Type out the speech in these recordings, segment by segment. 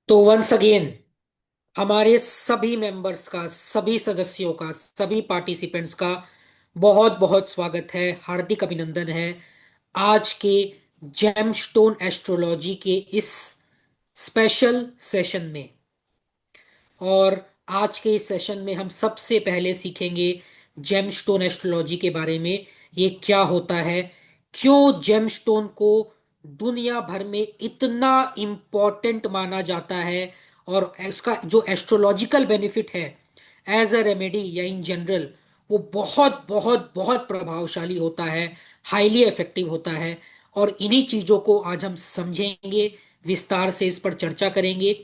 तो once again हमारे सभी मेंबर्स का, सभी सदस्यों का, सभी पार्टिसिपेंट्स का बहुत बहुत स्वागत है, हार्दिक अभिनंदन है आज के जेमस्टोन एस्ट्रोलॉजी के इस स्पेशल सेशन में। और आज के इस सेशन में हम सबसे पहले सीखेंगे जेमस्टोन एस्ट्रोलॉजी के बारे में। ये क्या होता है, क्यों जेमस्टोन को दुनिया भर में इतना इम्पोर्टेंट माना जाता है, और इसका जो एस्ट्रोलॉजिकल बेनिफिट है एज अ रेमेडी या इन जनरल, वो बहुत बहुत बहुत प्रभावशाली होता है, हाईली इफेक्टिव होता है। और इन्हीं चीजों को आज हम समझेंगे, विस्तार से इस पर चर्चा करेंगे।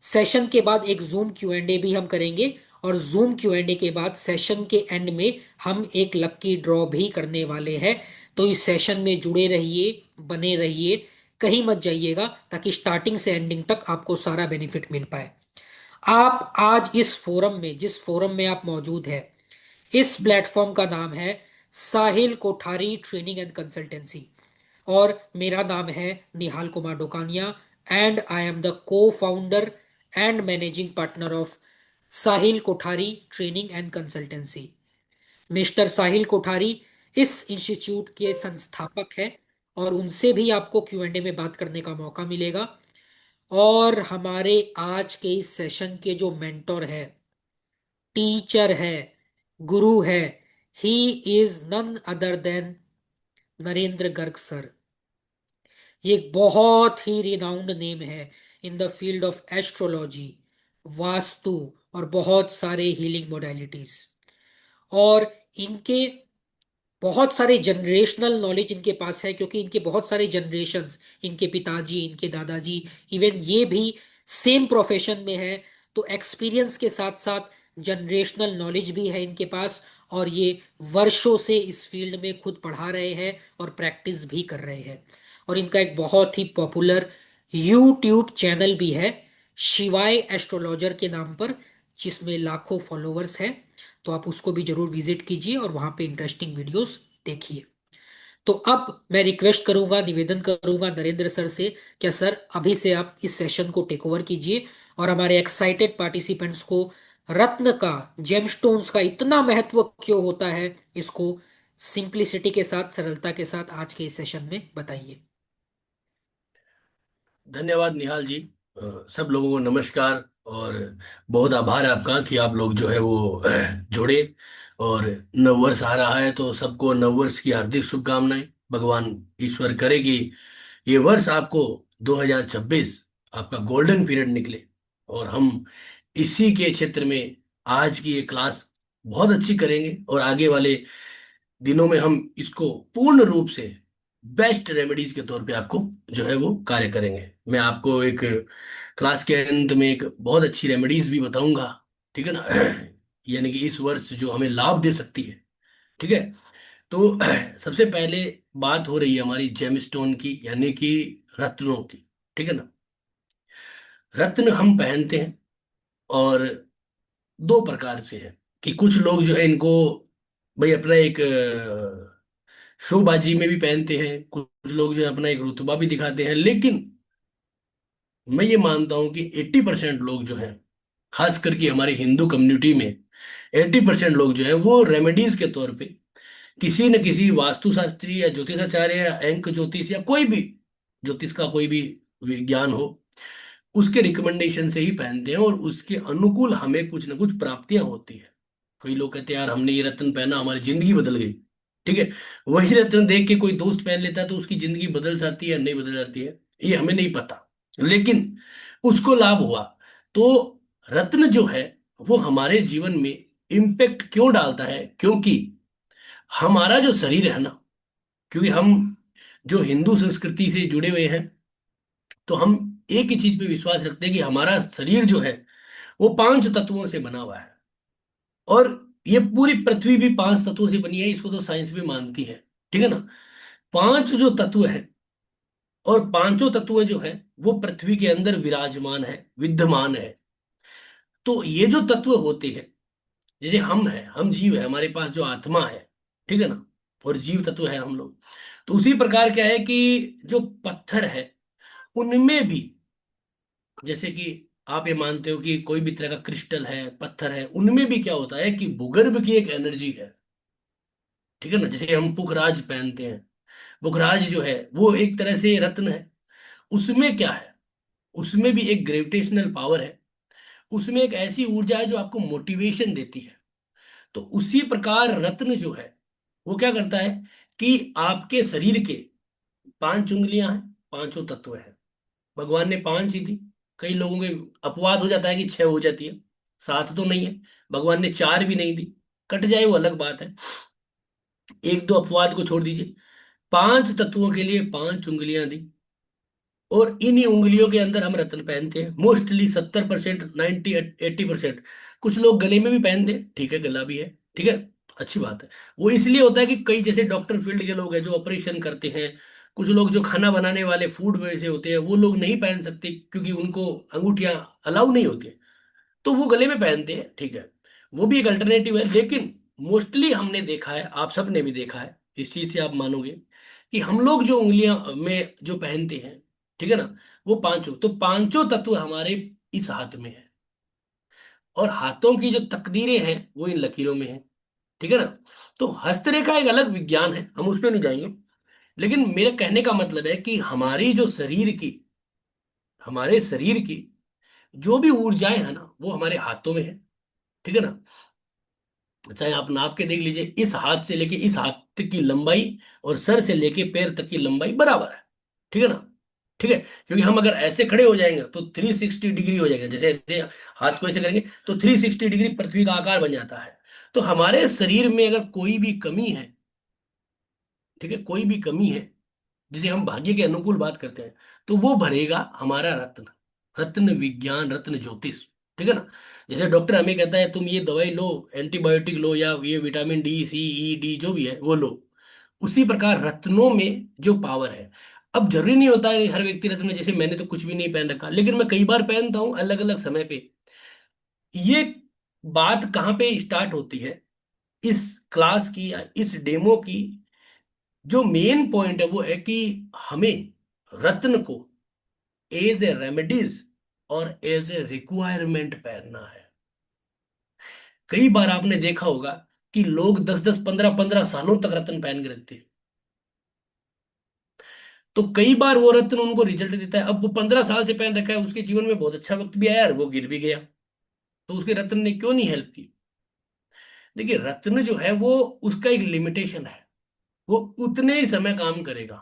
सेशन के बाद एक जूम क्यू एंड ए भी हम करेंगे, और जूम क्यू एंड ए के बाद सेशन के एंड में हम एक लक्की ड्रॉ भी करने वाले हैं। तो इस सेशन में जुड़े रहिए, बने रहिए, कहीं मत जाइएगा, ताकि स्टार्टिंग से एंडिंग तक आपको सारा बेनिफिट मिल पाए। आप आज इस फोरम में, जिस फोरम में आप मौजूद हैं, इस प्लेटफॉर्म का नाम है Sahil Kothari training and consultancy, और मेरा नाम है Nihal Kumar Dokania, and I am the cofounder and managing partner of Sahil Kothari training and consultancy. Mister Sahil Kothari इस इंस्टीट्यूट के संस्थापक है, और उनसे भी आपको क्यू एंड ए में बात करने का मौका मिलेगा। और हमारे आज के इस सेशन के जो मेंटोर है, टीचर है, गुरु है, he is none other than Narendra Garg sir. ये एक बहुत ही रिनाउंड नेम है in the field of astrology, vastu, और बहुत सारे हीलिंग मोडालिटीज। और इनके बहुत सारे जनरेशनल नॉलेज इनके पास है, क्योंकि इनके बहुत सारे जनरेशंस, इनके पिताजी, इनके दादाजी, इवन ये भी सेम प्रोफेशन में है। तो एक्सपीरियंस के साथ साथ जनरेशनल नॉलेज भी है इनके पास, और ये वर्षों से इस फील्ड में खुद पढ़ा रहे हैं और प्रैक्टिस भी कर रहे हैं। और इनका एक बहुत ही पॉपुलर यूट्यूब चैनल भी है, शिवाय एस्ट्रोलॉजर के नाम पर, जिसमें लाखों फॉलोअर्स हैं। तो आप उसको भी जरूर विजिट कीजिए और वहां पे इंटरेस्टिंग वीडियोस देखिए। तो अब मैं रिक्वेस्ट करूंगा, निवेदन करूंगा नरेंद्र सर से, क्या सर अभी से आप इस सेशन को टेक ओवर कीजिए, और हमारे एक्साइटेड पार्टिसिपेंट्स को रत्न का, जेमस्टोन्स का इतना महत्व क्यों होता है, इसको सिंप्लिसिटी के साथ, सरलता के साथ आज के इस सेशन में बताइए। धन्यवाद निहाल जी। सब लोगों को नमस्कार। और बहुत आभार है आपका कि आप लोग जो है वो जुड़े। और नववर्ष आ रहा है तो सबको नववर्ष की हार्दिक शुभकामनाएं। भगवान ईश्वर करे कि ये वर्ष आपको 2026 आपका गोल्डन पीरियड निकले, और हम इसी के क्षेत्र में आज की ये क्लास बहुत अच्छी करेंगे, और आगे वाले दिनों में हम इसको पूर्ण रूप से बेस्ट रेमेडीज के तौर पे आपको जो है वो कार्य करेंगे। मैं आपको एक क्लास के अंत में एक बहुत अच्छी रेमेडीज भी बताऊंगा, ठीक है ना। यानी कि इस वर्ष जो हमें लाभ दे सकती है, ठीक है। तो सबसे पहले बात हो रही है हमारी जेमस्टोन की, यानी कि रत्नों की, ठीक है ना। रत्न हम पहनते हैं, और दो प्रकार से है कि कुछ लोग जो है इनको भाई अपना एक शोबाजी में भी पहनते हैं, कुछ लोग जो है अपना एक रुतबा भी दिखाते हैं। लेकिन मैं ये मानता हूं कि 80% लोग जो हैं, खास करके हमारे हिंदू कम्युनिटी में 80% लोग जो है वो रेमेडीज के तौर पे किसी न किसी वास्तुशास्त्री या ज्योतिषाचार्य या अंक ज्योतिष या कोई भी ज्योतिष का कोई भी विज्ञान हो, उसके रिकमेंडेशन से ही पहनते हैं, और उसके अनुकूल हमें कुछ ना कुछ प्राप्तियां होती है। कई लोग कहते हैं यार हमने ये रत्न पहना हमारी जिंदगी बदल गई, ठीक है। वही रत्न देख के कोई दोस्त पहन लेता है तो उसकी जिंदगी बदल जाती है या नहीं बदल जाती है, ये हमें नहीं पता, लेकिन उसको लाभ हुआ। तो रत्न जो है वो हमारे जीवन में इम्पेक्ट क्यों डालता है, क्योंकि हमारा जो शरीर है ना, क्योंकि हम जो हिंदू संस्कृति से जुड़े हुए हैं, तो हम एक ही चीज पे विश्वास रखते हैं कि हमारा शरीर जो है वो पांच तत्वों से बना हुआ है। और ये पूरी पृथ्वी भी पांच तत्वों से बनी है, इसको तो साइंस भी मानती है, ठीक है ना। पांच जो तत्व है, और पांचों तत्व जो है वो पृथ्वी के अंदर विराजमान है, विद्यमान है। तो ये जो तत्व होते हैं, जैसे हम हैं, हम जीव है, हमारे पास जो आत्मा है, ठीक है ना, और जीव तत्व है हम लोग। तो उसी प्रकार क्या है कि जो पत्थर है उनमें भी जैसे कि आप ये मानते हो कि कोई भी तरह का क्रिस्टल है, पत्थर है, उनमें भी क्या होता है कि भूगर्भ की एक एनर्जी है। ठीक है ना, जैसे हम पुखराज पहनते हैं, पुखराज जो है वो एक तरह से रत्न है। उसमें क्या है, उसमें भी एक ग्रेविटेशनल पावर है, उसमें एक ऐसी ऊर्जा है जो आपको मोटिवेशन देती है। तो उसी प्रकार रत्न जो है वो क्या करता है कि आपके शरीर के 5 उंगलियां हैं, पांचों तत्व हैं। भगवान ने 5 ही दी। कई लोगों के अपवाद हो जाता है कि 6 हो जाती है, 7 तो नहीं है। भगवान ने 4 भी नहीं दी, कट जाए वो अलग बात है। एक दो अपवाद को छोड़ दीजिए, 5 तत्वों के लिए 5 उंगलियां दी। और इन्हीं उंगलियों के अंदर हम रत्न पहनते हैं मोस्टली 70%, 80%। कुछ लोग गले में भी पहनते हैं, ठीक है, गला भी है, ठीक है, अच्छी बात है। वो इसलिए होता है कि कई जैसे डॉक्टर फील्ड के लोग हैं जो ऑपरेशन करते हैं, कुछ लोग जो खाना बनाने वाले फूड वैसे होते हैं, वो लोग नहीं पहन सकते क्योंकि उनको अंगूठियां अलाउ नहीं होती, तो वो गले में पहनते हैं, ठीक है। वो भी एक अल्टरनेटिव है। लेकिन मोस्टली हमने देखा है, आप सबने भी देखा है, इस चीज से आप मानोगे कि हम लोग जो उंगलियां में जो पहनते हैं, ठीक है ना, वो पांचों, तो पांचों तत्व हमारे इस हाथ में है। और हाथों की जो तकदीरें हैं वो इन लकीरों में है, ठीक है ना। तो हस्तरेखा एक अलग विज्ञान है, हम उस पर नहीं जाएंगे। लेकिन मेरे कहने का मतलब है कि हमारी जो शरीर की, हमारे शरीर की जो भी ऊर्जाएं हैं ना वो हमारे हाथों में है, ठीक है ना। चाहे आप नाप के देख लीजिए, इस हाथ से लेके इस हाथ तक की लंबाई और सर से लेके पैर तक की लंबाई बराबर है, ठीक है ना। ठीक है, क्योंकि हम अगर ऐसे खड़े हो जाएंगे तो 360 डिग्री हो जाएगा, जैसे ऐसे हाथ को ऐसे करेंगे तो 360 डिग्री पृथ्वी का आकार बन जाता है। तो हमारे शरीर में अगर कोई भी कमी है, ठीक है, कोई भी कमी है, जिसे हम भाग्य के अनुकूल बात करते हैं, तो वो भरेगा हमारा रत्न, रत्न विज्ञान, रत्न ज्योतिष, ठीक है ना। जैसे डॉक्टर हमें कहता है तुम ये दवाई लो, एंटीबायोटिक लो, या ये विटामिन डी, सी, ई, डी जो भी है वो लो, उसी प्रकार रत्नों में जो पावर है। अब जरूरी नहीं होता है कि हर व्यक्ति रत्न में, जैसे मैंने तो कुछ भी नहीं पहन रखा, लेकिन मैं कई बार पहनता हूँ अलग अलग समय पे। ये बात कहाँ पे स्टार्ट होती है, इस क्लास की या इस डेमो की जो मेन पॉइंट है वो है कि हमें रत्न को एज ए रेमेडीज और एज ए रिक्वायरमेंट पहनना है। कई बार आपने देखा होगा कि लोग 10-10, 15-15 सालों तक रत्न पहन के रखते हैं। तो कई बार वो रत्न उनको रिजल्ट देता है। अब वो 15 साल से पहन रखा है, उसके जीवन में बहुत अच्छा वक्त भी आया और वो गिर भी गया, तो उसके रत्न ने क्यों नहीं हेल्प की। देखिए, रत्न जो है वो, उसका एक लिमिटेशन है, वो उतने ही समय काम करेगा,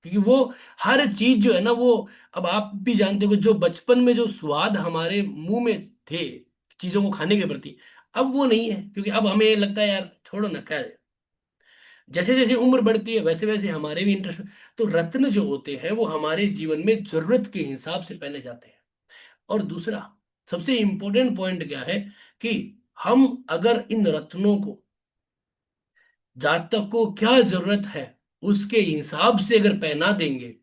क्योंकि वो हर चीज जो है ना वो, अब आप भी जानते हो कि जो बचपन में जो स्वाद हमारे मुंह में थे चीजों को खाने के प्रति, अब वो नहीं है, क्योंकि अब हमें लगता है यार छोड़ो ना, क्या है। जैसे जैसे उम्र बढ़ती है वैसे वैसे हमारे भी इंटरेस्ट। तो रत्न जो होते हैं वो हमारे जीवन में जरूरत के हिसाब से पहने जाते हैं। और दूसरा सबसे इंपॉर्टेंट पॉइंट क्या है कि हम अगर इन रत्नों को, जातक को क्या जरूरत है उसके हिसाब से अगर पहना देंगे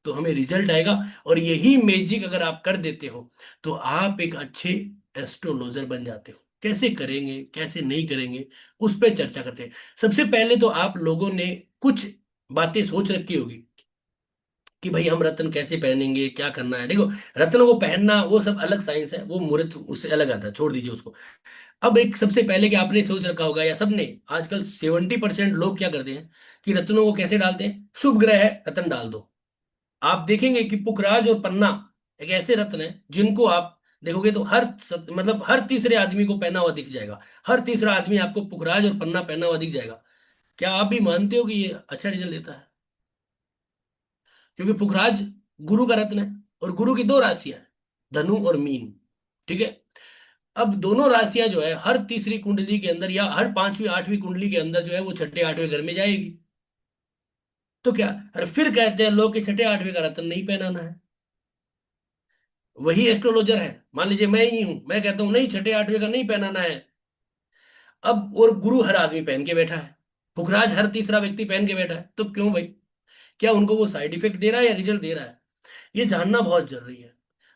तो हमें रिजल्ट आएगा। और यही मैजिक अगर आप कर देते हो तो आप एक अच्छे एस्ट्रोलॉजर बन जाते हो। कैसे करेंगे, कैसे नहीं करेंगे, उस पर चर्चा करते हैं। सबसे पहले तो आप लोगों ने कुछ बातें सोच रखी होगी कि भाई हम रत्न कैसे पहनेंगे, क्या करना है। देखो, रत्न को पहनना वो सब अलग साइंस है, वो मुहूर्त उससे अलग आता है, छोड़ दीजिए उसको। अब एक सबसे पहले कि आपने सोच रखा होगा या सबने, आजकल 70% लोग क्या करते हैं कि रत्नों को कैसे डालते हैं, शुभ ग्रह है रत्न डाल दो। आप देखेंगे कि पुखराज और पन्ना एक ऐसे रत्न है जिनको आप देखोगे तो मतलब हर तीसरे आदमी को पहना हुआ दिख जाएगा। हर तीसरा आदमी आपको पुखराज और पन्ना पहना हुआ दिख जाएगा। क्या आप भी मानते हो कि ये अच्छा रिजल्ट देता है? क्योंकि पुखराज गुरु का रत्न है, और गुरु की 2 राशियां हैं, धनु और मीन, ठीक है। अब दोनों राशियां जो है हर तीसरी कुंडली के अंदर या हर पांचवी आठवीं कुंडली के अंदर जो है वो छठे आठवें घर में जाएगी। तो क्या, अरे फिर कहते हैं लोग कि छठे आठवें का रत्न नहीं पहनाना है। वही एस्ट्रोलॉजर है, मान लीजिए मैं ही हूं, मैं कहता हूं नहीं छठे आठवें का नहीं पहनाना है। अब और गुरु हर आदमी पहन के बैठा है, पुखराज हर तीसरा व्यक्ति पहन के बैठा है, तो क्यों भाई? क्या उनको वो साइड इफेक्ट दे रहा है या रिजल्ट दे रहा है? ये जानना बहुत जरूरी है।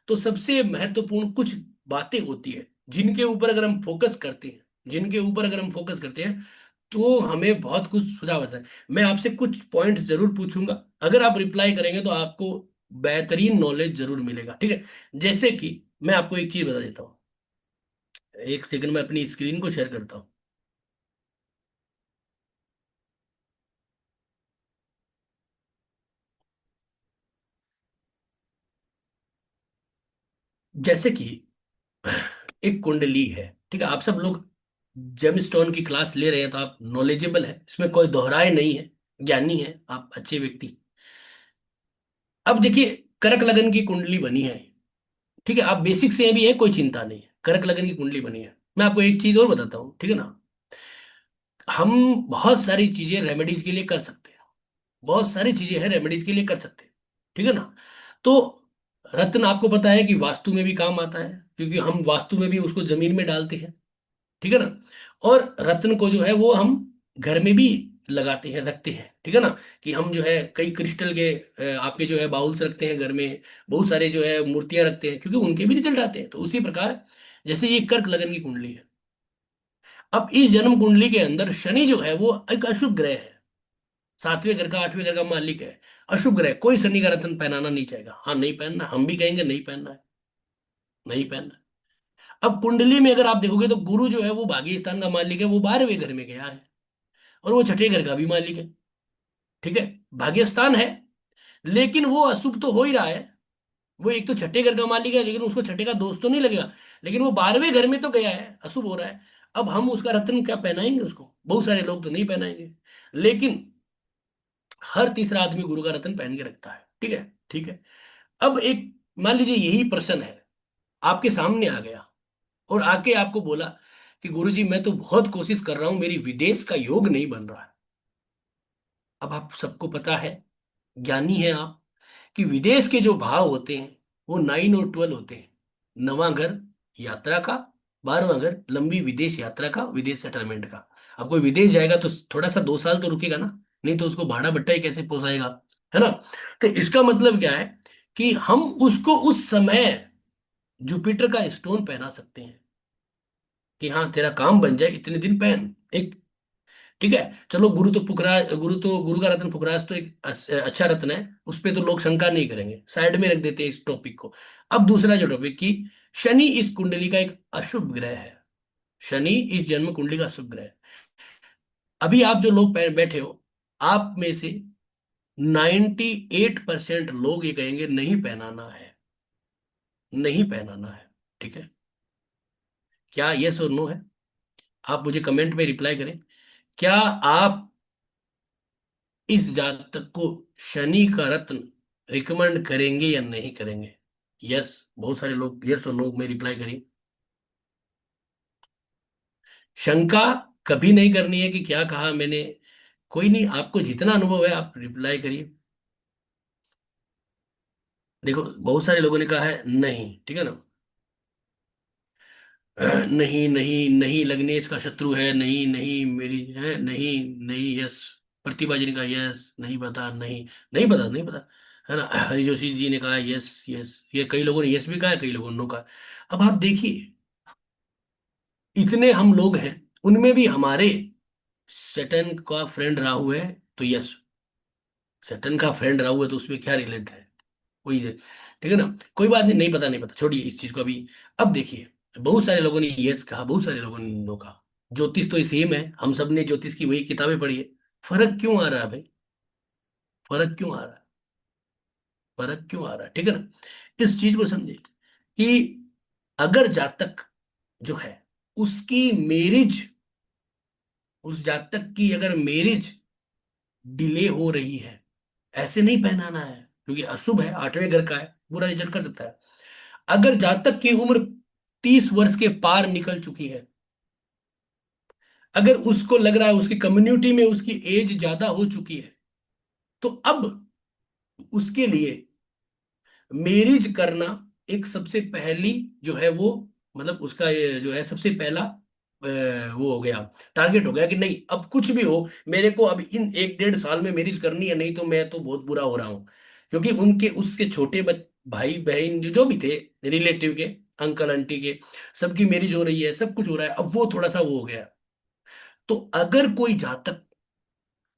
तो सबसे महत्वपूर्ण कुछ बातें होती है जिनके ऊपर अगर हम फोकस करते हैं, जिनके ऊपर अगर हम फोकस करते हैं तो हमें बहुत कुछ सुझाव आता है। मैं आपसे कुछ पॉइंट्स जरूर पूछूंगा, अगर आप रिप्लाई करेंगे तो आपको बेहतरीन नॉलेज जरूर मिलेगा, ठीक है। जैसे कि मैं आपको एक चीज बता देता हूँ, एक सेकंड में अपनी स्क्रीन को शेयर करता हूँ। जैसे कि एक कुंडली है, ठीक है। आप सब लोग जेमस्टोन की क्लास ले रहे हैं, तो आप नॉलेजेबल है, इसमें कोई दोहराए नहीं है, ज्ञानी है आप, अच्छे व्यक्ति। अब देखिए, कर्क लगन की कुंडली बनी है, ठीक है। आप बेसिक से भी है, कोई चिंता नहीं है, कर्क लगन की कुंडली बनी है। मैं आपको एक चीज और बताता हूँ, ठीक है ना। हम बहुत सारी चीजें रेमेडीज के लिए कर सकते हैं, बहुत सारी चीजें हैं रेमेडीज के लिए कर सकते हैं, ठीक है ना। तो रत्न आपको पता है कि वास्तु में भी काम आता है, क्योंकि हम वास्तु में भी उसको जमीन में डालते हैं, ठीक है ना। और रत्न को जो है वो हम घर में भी लगाते हैं, रखते हैं, ठीक है ना। कि हम जो है कई क्रिस्टल के आपके जो है बाउल्स रखते हैं घर में, बहुत सारे जो है मूर्तियां रखते हैं, क्योंकि उनके भी रिजल्ट आते हैं। तो उसी प्रकार जैसे ये कर्क लगन की कुंडली है, अब इस जन्म कुंडली के अंदर शनि जो है वो एक अशुभ ग्रह है, सातवें घर का आठवें घर का मालिक है, अशुभ ग्रह। कोई शनि का रत्न पहनाना नहीं चाहेगा, हाँ नहीं पहनना, हम भी कहेंगे नहीं पहनना है, नहीं पहनना। अब कुंडली में अगर आप देखोगे तो गुरु जो है वो भाग्य स्थान का मालिक है, वो 12वें घर में गया है, और वो छठे घर का भी मालिक है, ठीक है। भाग्य स्थान है, लेकिन वो अशुभ तो हो ही रहा है। वो एक तो छठे घर का मालिक है, लेकिन उसको छठे का दोष तो नहीं लगेगा, लेकिन वो 12वें घर में तो गया है, अशुभ हो रहा है। अब हम उसका रत्न क्या पहनाएंगे उसको, बहुत सारे लोग तो नहीं पहनाएंगे, लेकिन हर तीसरा आदमी गुरु का रत्न पहन के रखता है, ठीक है, ठीक है। अब एक मान लीजिए यही प्रश्न है, आपके सामने आ गया, और आके आपको बोला कि गुरुजी मैं तो बहुत कोशिश कर रहा हूं, मेरी विदेश का योग नहीं बन रहा है। अब आप सबको पता है, ज्ञानी है आप, कि विदेश के जो भाव होते हैं वो 9 और 12 होते हैं। नवां घर यात्रा का, 12वां घर लंबी विदेश यात्रा का, विदेश सेटलमेंट का। अब कोई विदेश जाएगा तो थोड़ा सा 2 साल तो रुकेगा ना, नहीं तो उसको भाड़ा भट्टा ही कैसे पोसाएगा, है ना। तो इसका मतलब क्या है कि हम उसको उस समय जुपिटर का स्टोन पहना सकते हैं, कि हाँ तेरा काम बन जाए इतने दिन पहन एक, ठीक है। चलो गुरु का रत्न पुखराज तो एक अच्छा रत्न है, उस पे तो लोग शंका नहीं करेंगे, साइड में रख देते हैं इस टॉपिक को। अब दूसरा जो टॉपिक की, शनि इस कुंडली का एक अशुभ ग्रह है, शनि इस जन्म कुंडली का शुभ ग्रह है। अभी आप जो लोग बैठे हो, आप में से 98% लोग ये कहेंगे नहीं पहनाना है, नहीं पहनाना है, ठीक है। क्या यस और नो है? आप मुझे कमेंट में रिप्लाई करें। क्या आप इस जातक को शनि का रत्न रिकमेंड करेंगे या नहीं करेंगे? यस, बहुत सारे लोग यस और नो में रिप्लाई करिए। शंका कभी नहीं करनी है कि क्या कहा मैंने, कोई नहीं, आपको जितना अनुभव है आप रिप्लाई करिए। देखो बहुत सारे लोगों ने कहा है नहीं, ठीक है ना। नहीं नहीं नहीं, लग्नेश का शत्रु है, नहीं नहीं मेरी है, नहीं नहीं, यस। प्रतिभा जी ने कहा यस, नहीं पता, नहीं नहीं पता, नहीं पता, है ना। हरि जोशी जी ने कहा यस यस, ये कई लोगों ने यस भी कहा है, कई लोगों ने नो कहा। अब आप देखिए, इतने हम लोग हैं, उनमें भी हमारे सैटर्न का फ्रेंड राहु है, तो यस। सैटर्न का फ्रेंड राहु है तो उसमें क्या रिलेट है, वही है, ठीक है ना। कोई बात नहीं, नहीं पता, नहीं पता, छोड़िए इस चीज को अभी। अब देखिए, बहुत सारे लोगों ने यस कहा, बहुत सारे लोगों ने नो कहा। ज्योतिष तो सेम है, हम सब ने ज्योतिष की वही किताबें पढ़ी है। फर्क क्यों आ रहा है भाई, फर्क क्यों आ रहा है, फर्क क्यों आ रहा है, ठीक है ना। इस चीज को समझे कि अगर जातक जो है उसकी मैरिज, उस जातक की अगर मैरिज डिले हो रही है, ऐसे नहीं पहनाना है, क्योंकि अशुभ है, आठवें घर का है, बुरा रिजल्ट कर सकता है। अगर जातक की उम्र 30 वर्ष के पार निकल चुकी है, अगर उसको लग रहा है उसकी कम्युनिटी में उसकी एज ज्यादा हो चुकी है, तो अब उसके लिए मैरिज करना एक सबसे पहली जो है वो, मतलब उसका ये जो है सबसे पहला वो हो गया, टारगेट हो गया कि नहीं अब कुछ भी हो, मेरे को अब इन 1 1.5 साल में मैरिज करनी है, नहीं तो मैं तो बहुत बुरा हो रहा हूँ। क्योंकि उनके उसके छोटे भाई बहन जो भी थे, रिलेटिव के, अंकल आंटी के, सबकी मैरिज हो रही है, सब कुछ हो रहा है, अब वो थोड़ा सा वो हो गया। तो अगर कोई जातक,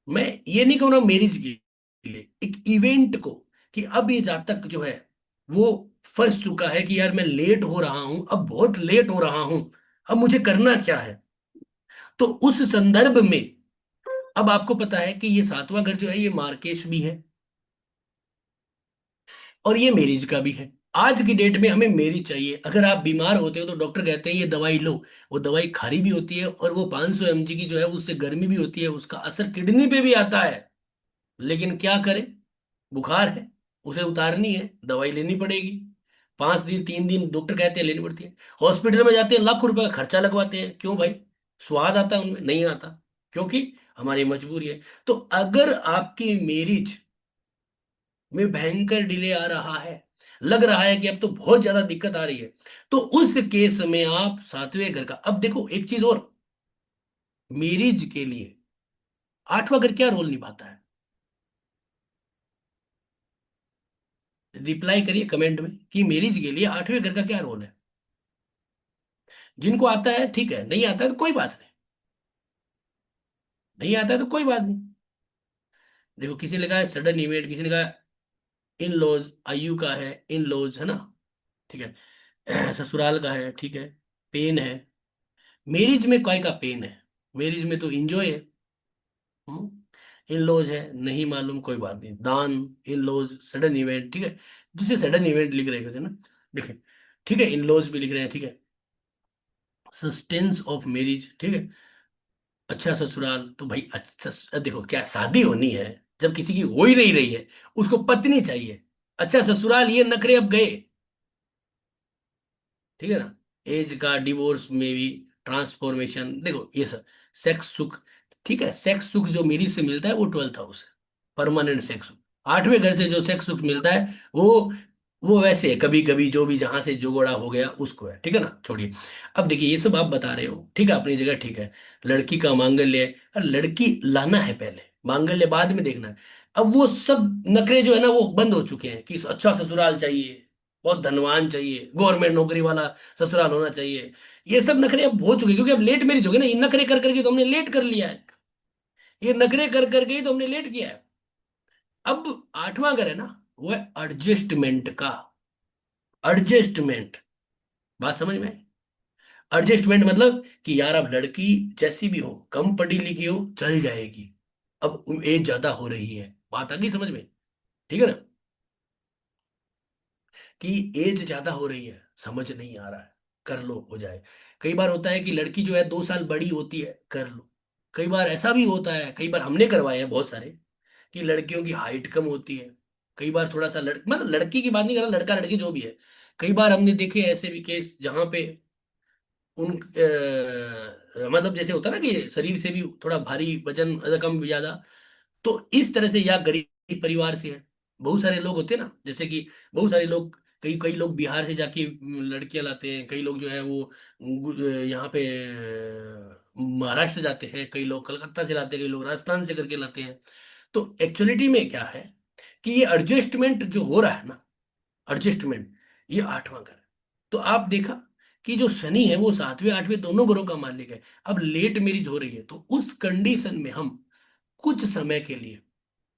मैं ये नहीं कहूंगा मैरिज के लिए, एक इवेंट को, कि अब ये जातक जो है वो फंस चुका है कि यार मैं लेट हो रहा हूं, अब बहुत लेट हो रहा हूं, अब मुझे करना क्या है। तो उस संदर्भ में अब आपको पता है कि ये सातवां घर जो है ये मार्केश भी है और ये मेरिज का भी है। आज की डेट में हमें मेरिज चाहिए। अगर आप बीमार होते हो तो डॉक्टर कहते हैं ये दवाई लो। वो दवाई खारी भी होती है और वो 500 mg की जो है उससे गर्मी भी होती है, उसका असर किडनी पे भी आता है। लेकिन क्या करें, बुखार है, उसे उतारनी है, दवाई लेनी पड़ेगी। 5 दिन 3 दिन डॉक्टर कहते हैं लेनी पड़ती है। हॉस्पिटल में जाते हैं, लाखों रुपए का खर्चा लगवाते हैं। क्यों भाई? स्वाद आता है उनमें? नहीं आता, क्योंकि हमारी मजबूरी है। तो अगर आपकी मैरिज में भयंकर डिले आ रहा है, लग रहा है कि अब तो बहुत ज्यादा दिक्कत आ रही है, तो उस केस में आप सातवें घर का, अब देखो एक चीज और, मैरिज के लिए आठवां घर क्या रोल निभाता है? रिप्लाई करिए कमेंट में कि मैरिज के लिए आठवें घर का क्या रोल है। जिनको आता है ठीक है, नहीं आता है तो कोई बात नहीं, नहीं आता है तो कोई बात नहीं। देखो किसी ने कहा है सडन इवेंट, किसी ने कहा इन लॉज, आयु का है इन लॉज, है ना, ठीक है। ससुराल का है, ठीक है, पेन है। मैरिज में काय का पेन है? मैरिज में तो इंजॉय है। इन लॉज है नहीं मालूम, कोई बात नहीं, दान, इन लॉज, सडन इवेंट, ठीक है। जिसे सडन इवेंट लिख रहे थे ना, देखिए, ठीक है, इन लॉज भी लिख रहे हैं, ठीक है। सस्टेंस ऑफ मैरिज, ठीक है। अच्छा ससुराल तो भाई अच्छा, देखो क्या शादी होनी है जब किसी की हो ही नहीं रही है, उसको पत्नी चाहिए। अच्छा ससुराल, ये नखरे अब गए, ठीक है ना। एज का डिवोर्स में भी ट्रांसफॉर्मेशन, देखो ये सब, सेक्स सुख, ठीक है, सेक्स सुख जो मेरी से मिलता है वो 12th हाउस है, परमानेंट सेक्स सुख। आठवें घर से जो सेक्स सुख मिलता है वो वैसे है, कभी कभी जो भी जहां से जुगाड़ा हो गया उसको है, ठीक है ना, छोड़िए। अब देखिए ये सब आप बता रहे हो, ठीक है, अपनी जगह ठीक है। लड़की का मांगल्य है, और लड़की लाना है पहले, मांगल्य बाद में देखना है। अब वो सब नखरे जो है ना वो बंद हो चुके हैं कि अच्छा ससुराल चाहिए, बहुत धनवान चाहिए, गवर्नमेंट नौकरी वाला ससुराल होना चाहिए। ये सब नखरे अब हो चुके हैं, क्योंकि अब लेट मैरिज हो गई ना, ये नखरे कर करके तो हमने लेट कर लिया है। ये नखरे कर करके ही तो हमने लेट किया है। अब आठवां घर है ना, वो है एडजस्टमेंट का। एडजस्टमेंट, बात समझ में? एडजस्टमेंट मतलब कि यार अब लड़की जैसी भी हो, कम पढ़ी लिखी हो चल जाएगी, अब एज ज्यादा हो रही है, बात आ गई समझ में, ठीक है ना, कि एज ज्यादा हो रही है, समझ नहीं आ रहा है, कर लो हो जाए। कई बार होता है कि लड़की जो है 2 साल बड़ी होती है, कर लो। कई बार ऐसा भी होता है, कई बार हमने करवाए हैं बहुत सारे, कि लड़कियों की हाइट कम होती है। कई बार थोड़ा सा मतलब लड़की की बात नहीं कर रहा, लड़का लड़की जो भी है। कई बार हमने देखे ऐसे भी केस जहां पे उन मतलब जैसे होता है ना कि शरीर से भी थोड़ा भारी वजन, रकम ज्यादा, तो इस तरह से, या गरीब परिवार से है। बहुत सारे लोग होते हैं ना, जैसे कि बहुत सारे लोग, कई कई लोग बिहार से जाके लड़कियां लाते हैं, कई लोग जो है वो यहाँ पे महाराष्ट्र जाते हैं, कई लोग कलकत्ता से लाते हैं, कई लोग राजस्थान से करके लाते हैं। तो एक्चुअलिटी में क्या है कि ये एडजस्टमेंट जो हो रहा है ना, एडजस्टमेंट, ये आठवां घर है। तो आप देखा कि जो शनि है वो सातवें आठवें दोनों घरों का मालिक है। अब लेट मैरिज हो रही है तो उस कंडीशन में हम कुछ समय के लिए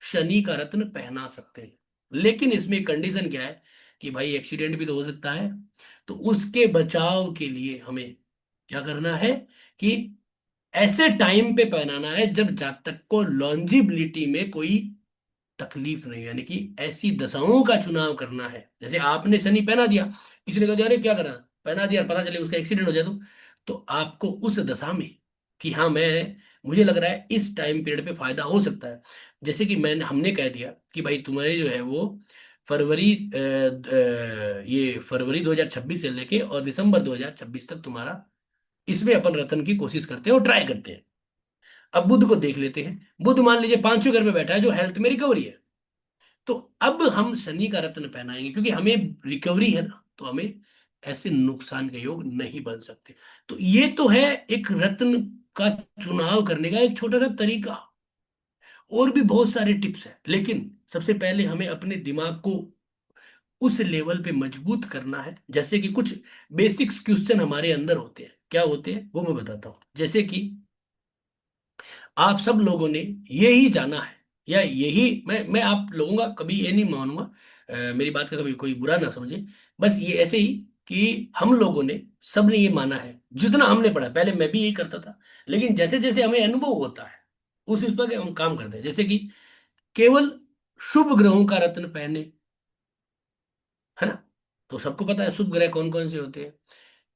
शनि का रत्न पहना सकते हैं। लेकिन इसमें कंडीशन क्या है कि भाई एक्सीडेंट भी तो हो सकता है। तो उसके बचाव के लिए हमें क्या करना है कि ऐसे टाइम पे पहनाना है जब जातक को लॉन्जिबिलिटी में कोई तकलीफ नहीं, यानी कि ऐसी दशाओं का चुनाव करना है। जैसे आपने शनि पहना दिया, किसी ने कहा अरे क्या करा, पहना दिया, पता चले उसका एक्सीडेंट हो जाए तो आपको उस दशा में कि हाँ मैं, मुझे लग रहा है इस टाइम पीरियड पे फायदा हो सकता है। जैसे कि मैंने हमने कह दिया कि भाई तुम्हारे जो है वो फरवरी ये फरवरी 2026 से लेके और दिसंबर 2026 तक तुम्हारा, इसमें अपन रतन की कोशिश करते हैं और ट्राई करते हैं। अब बुध को देख लेते हैं। बुध मान लीजिए पांचवें घर पे बैठा है जो हेल्थ में रिकवरी है। तो अब हम शनि का रत्न पहनाएंगे, क्योंकि हमें रिकवरी है ना, तो हमें ऐसे नुकसान के योग नहीं बन सकते। तो ये तो है एक रत्न का चुनाव करने का एक छोटा सा तरीका। और भी बहुत सारे टिप्स हैं, लेकिन सबसे पहले हमें अपने दिमाग को उस लेवल पे मजबूत करना है। जैसे कि कुछ बेसिक्स क्वेश्चन हमारे अंदर होते हैं, क्या होते हैं वो मैं बताता हूं। जैसे कि आप सब लोगों ने ये ही जाना है या यही, मैं आप लोगों का कभी ये नहीं मानूंगा, मेरी बात का कभी कोई बुरा ना समझे। बस ये ऐसे ही कि हम लोगों ने, सबने ये माना है, जितना हमने पढ़ा, पहले मैं भी यही करता था, लेकिन जैसे जैसे हमें अनुभव होता है उस पर हम काम करते हैं। जैसे कि केवल शुभ ग्रहों का रत्न पहने, है ना, तो सबको पता है शुभ ग्रह कौन कौन से होते हैं।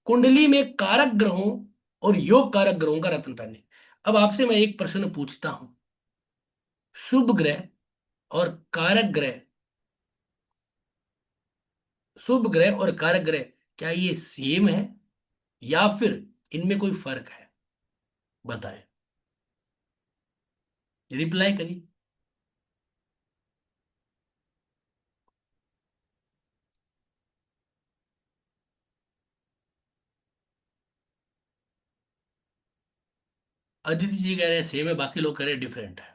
कुंडली में कारक ग्रहों और योग कारक ग्रहों का रत्न पहने। अब आपसे मैं एक प्रश्न पूछता हूं, शुभ ग्रह और कारक ग्रह, शुभ ग्रह और कारक ग्रह, क्या ये सेम है या फिर इनमें कोई फर्क है? बताएं, रिप्लाई करिए। अदिति जी कह रहे हैं सेम है, बाकी लोग कह रहे हैं डिफरेंट है।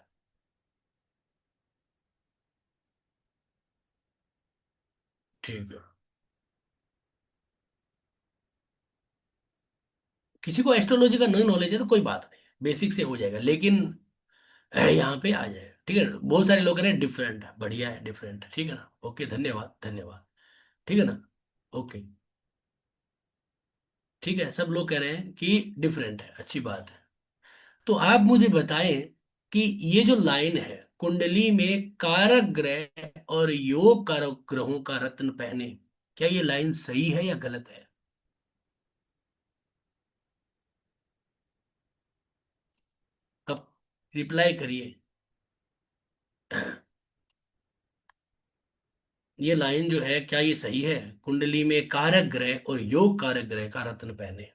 ठीक है, किसी को एस्ट्रोलॉजी का नहीं नॉलेज है तो कोई बात नहीं, बेसिक से हो जाएगा, लेकिन यहाँ पे आ जाएगा। ठीक है, बहुत सारे लोग कह रहे हैं डिफरेंट है, बढ़िया है डिफरेंट है, ठीक है ना, ओके, धन्यवाद धन्यवाद। ठीक है ना, ओके, ठीक है, सब लोग कह रहे हैं कि डिफरेंट है, अच्छी बात है। तो आप मुझे बताएं कि ये जो लाइन है, कुंडली में कारक ग्रह और योग कारक ग्रहों का रत्न पहने, क्या ये लाइन सही है या गलत है? कब, रिप्लाई करिए। ये लाइन जो है, क्या ये सही है? कुंडली में कारक ग्रह और योग कारक ग्रह का रत्न पहने।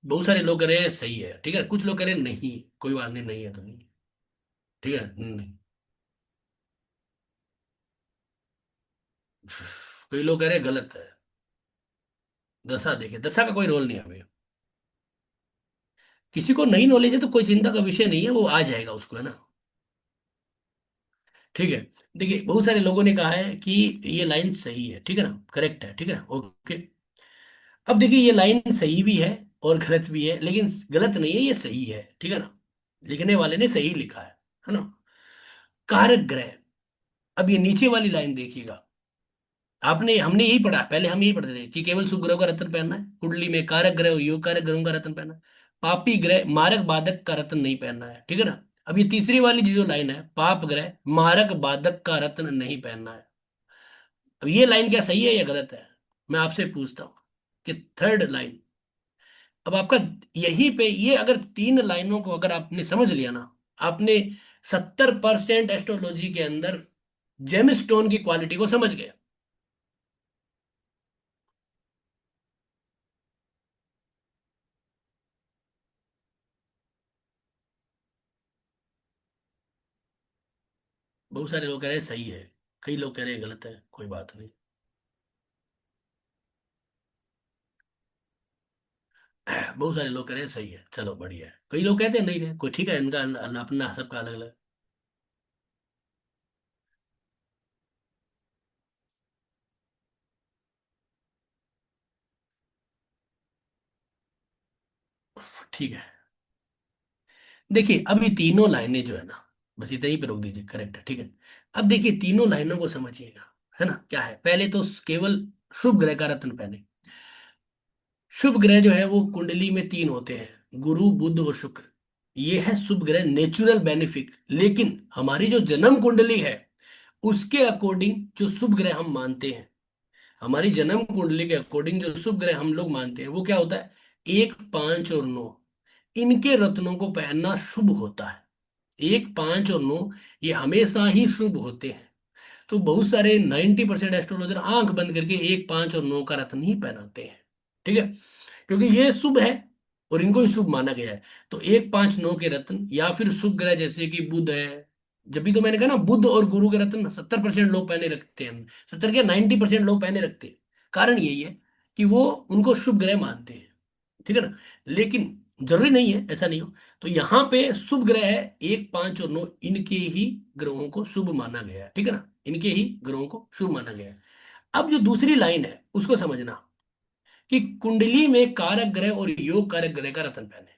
बहुत सारे लोग कह रहे हैं सही है, ठीक है, कुछ लोग कह रहे हैं नहीं, कोई बात नहीं, नहीं है तो नहीं, ठीक है, नहीं। कोई लोग कह रहे हैं गलत है। दशा देखिए, दशा का कोई रोल नहीं है हमें। किसी को नहीं नॉलेज है तो कोई चिंता का विषय नहीं है, वो आ जाएगा उसको, है ना। ठीक है, देखिए, बहुत सारे लोगों ने कहा है कि ये लाइन सही है, ठीक है ना, करेक्ट है, ठीक है, ओके। अब देखिए, ये लाइन सही भी है और गलत भी है, लेकिन गलत नहीं है, ये सही है, ठीक है ना, लिखने वाले ने सही लिखा है ना। कारक ग्रह, अब ये नीचे वाली लाइन देखिएगा, आपने, हमने यही पढ़ा, पहले हम यही पढ़ते थे कि केवल शुभ ग्रहों का रत्न पहनना है, कुंडली में कारक ग्रह और योग कारक ग्रहों का रत्न पहनना है, पापी ग्रह मारक बाधक का रत्न नहीं पहनना है, ठीक है ना। अब ये तीसरी वाली जो लाइन है, पाप ग्रह मारक बाधक का रत्न नहीं पहनना है, अब ये लाइन क्या सही है या गलत है? मैं आपसे पूछता हूँ कि थर्ड लाइन, अब आपका यहीं पे, ये अगर तीन लाइनों को अगर आपने समझ लिया ना, आपने 70% एस्ट्रोलॉजी के अंदर जेमस्टोन की क्वालिटी को समझ गए। बहुत सारे लोग कह रहे हैं सही है, कई लोग कह रहे हैं गलत है, कोई बात नहीं। बहुत सारे लोग कह रहे हैं सही है, चलो बढ़िया है, कई लोग कहते हैं नहीं है, कोई, ठीक है, इनका अपना सबका अलग अलग। ठीक है, देखिए, अब ये तीनों लाइनें जो है ना, बस इतना ही पे रोक दीजिए, करेक्ट है, ठीक है। अब देखिए, तीनों लाइनों को समझिएगा, है ना, क्या है, पहले तो केवल शुभ ग्रह का रत्न पहने। शुभ ग्रह जो है वो कुंडली में तीन होते हैं, गुरु बुध और शुक्र, ये है शुभ ग्रह, नेचुरल बेनिफिट। लेकिन हमारी जो जन्म कुंडली है, उसके अकॉर्डिंग जो शुभ ग्रह हम मानते हैं, हमारी जन्म कुंडली के अकॉर्डिंग जो शुभ ग्रह हम लोग मानते हैं, वो क्या होता है, एक, पांच और नौ, इनके रत्नों को पहनना शुभ होता है। एक, पांच और नौ, ये हमेशा ही शुभ होते हैं। तो बहुत सारे 90% एस्ट्रोलॉजर आंख बंद करके एक, पांच और नौ का रत्न ही पहनाते हैं, ठीक है, क्योंकि ये शुभ है और इनको ही शुभ माना गया है। तो एक, पांच, नौ के रत्न, या फिर शुभ ग्रह जैसे कि बुध है, जब भी तो मैंने कहा ना, बुध और गुरु के रत्न 70% लोग पहने रखते हैं, 70 के 90% लोग पहने रखते हैं। कारण यही है कि वो उनको शुभ ग्रह मानते हैं, ठीक है ना। लेकिन जरूरी नहीं है, ऐसा नहीं हो। तो यहाँ पे शुभ ग्रह है 1, 5 और 9, इनके ही ग्रहों को शुभ माना गया है, ठीक है ना, इनके ही ग्रहों को शुभ माना गया है। अब जो दूसरी लाइन है उसको समझना, कि कुंडली में कारक ग्रह और योग कारक ग्रह का रतन पहने।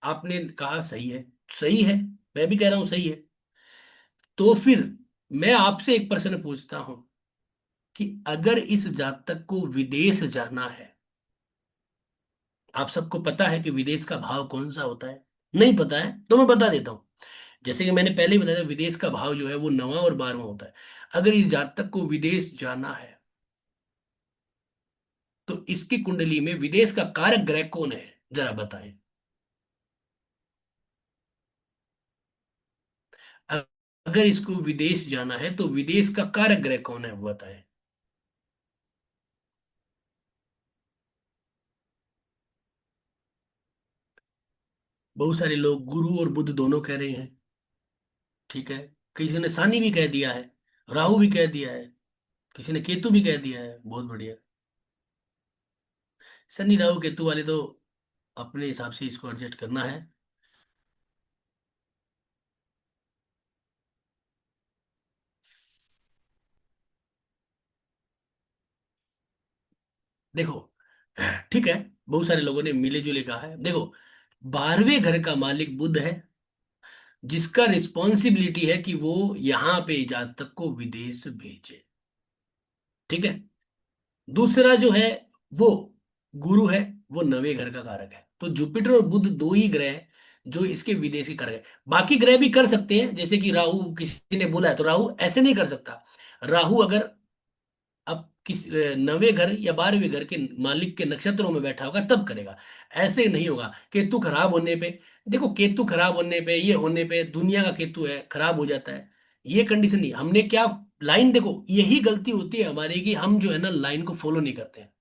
आपने कहा सही है, सही है, मैं भी कह रहा हूं सही है। तो फिर मैं आपसे एक प्रश्न पूछता हूं, कि अगर इस जातक को विदेश जाना है, आप सबको पता है कि विदेश का भाव कौन सा होता है? नहीं पता है तो मैं बता देता हूं। जैसे कि मैंने पहले ही बताया था, विदेश का भाव जो है वो 9वां और 12वां होता है। अगर इस जातक को विदेश जाना है, तो इसकी कुंडली में विदेश का कारक ग्रह कौन है, जरा बताएं। अ- अगर इसको विदेश जाना है तो विदेश का कारक ग्रह कौन है, वो बताएं। बहुत सारे लोग गुरु और बुध दोनों कह रहे हैं, ठीक है। किसी ने शनि भी कह दिया है, राहु भी कह दिया है, किसी ने केतु भी कह दिया है, बहुत बढ़िया। शनि राहु केतु वाले तो अपने हिसाब से इसको एडजस्ट करना है। देखो, ठीक है, बहुत सारे लोगों ने मिले जुले कहा है। देखो, 12वें घर का मालिक बुध है, जिसका रिस्पॉन्सिबिलिटी है कि वो यहाँ पे जातक को विदेश भेजे, ठीक है। दूसरा जो है वो गुरु है, वो 9वें घर का कारक है। तो जुपिटर और बुध दो ही ग्रह हैं जो इसके विदेशी कारक है। बाकी ग्रह भी कर सकते हैं, जैसे कि राहु, किसी ने बोला है तो राहु ऐसे नहीं कर सकता। राहु अगर अब 9वें घर या 12वें घर के मालिक के नक्षत्रों में बैठा होगा तब करेगा, ऐसे नहीं होगा। केतु खराब होने पे, देखो केतु खराब होने पे, ये होने पे, दुनिया का केतु है खराब हो जाता है, ये कंडीशन नहीं। हमने क्या लाइन, देखो यही गलती होती है हमारी, कि हम जो है ना लाइन को फॉलो नहीं करते हैं।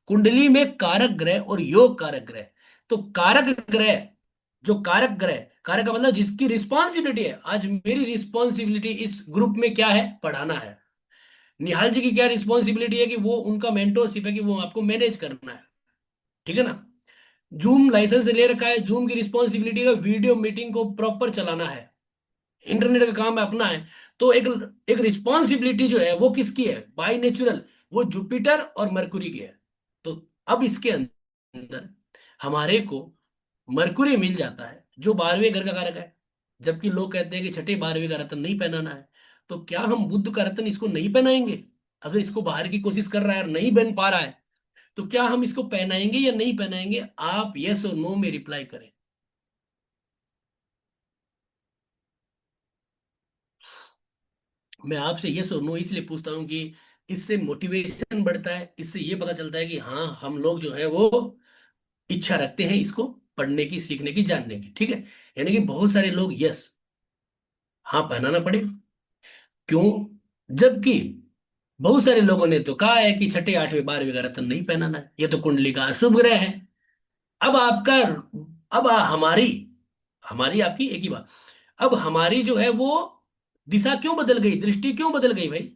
कुंडली में कारक ग्रह और योग कारक ग्रह, तो कारक ग्रह, जो कारक ग्रह, कारक का मतलब जिसकी रिस्पॉन्सिबिलिटी है, आज मेरी रिस्पॉन्सिबिलिटी इस ग्रुप में क्या है, पढ़ाना है। निहाल जी की क्या रिस्पॉन्सिबिलिटी है, कि वो उनका मेंटोरशिप है, कि वो आपको मैनेज करना है, ठीक है ना। जूम लाइसेंस ले रखा है, जूम की रिस्पॉन्सिबिलिटी का वीडियो मीटिंग को प्रॉपर चलाना है, इंटरनेट का काम अपना है। तो एक एक रिस्पॉन्सिबिलिटी जो है वो किसकी है, बाय नेचुरल, वो जुपिटर और मरकुरी की है। तो अब इसके अंदर हमारे को मरकुरी मिल जाता है, जो 12वें घर का कारक है। जबकि लोग कहते हैं कि छठे 12वें का रत्न नहीं पहनाना है, तो क्या हम बुद्ध का रत्न इसको नहीं पहनाएंगे? अगर इसको बाहर की कोशिश कर रहा है और नहीं बन पा रहा है, तो क्या हम इसको पहनाएंगे या नहीं पहनाएंगे? आप यस और नो में रिप्लाई करें। मैं आपसे यस और नो इसलिए पूछता हूं कि इससे मोटिवेशन बढ़ता है, इससे ये पता चलता है कि हाँ हम लोग जो है वो इच्छा रखते हैं इसको पढ़ने की, सीखने की, जानने की, ठीक है। यानी कि बहुत सारे लोग यस, हाँ पहनाना पड़ेगा, क्यों? जबकि बहुत सारे लोगों ने तो कहा है कि छठे 8वें 12वें का रत्न नहीं पहनाना है, ये तो कुंडली का अशुभ ग्रह है। अब आपका, अब हमारी, हमारी आपकी एक ही बात, अब हमारी जो है वो दिशा क्यों बदल गई, दृष्टि क्यों बदल गई भाई,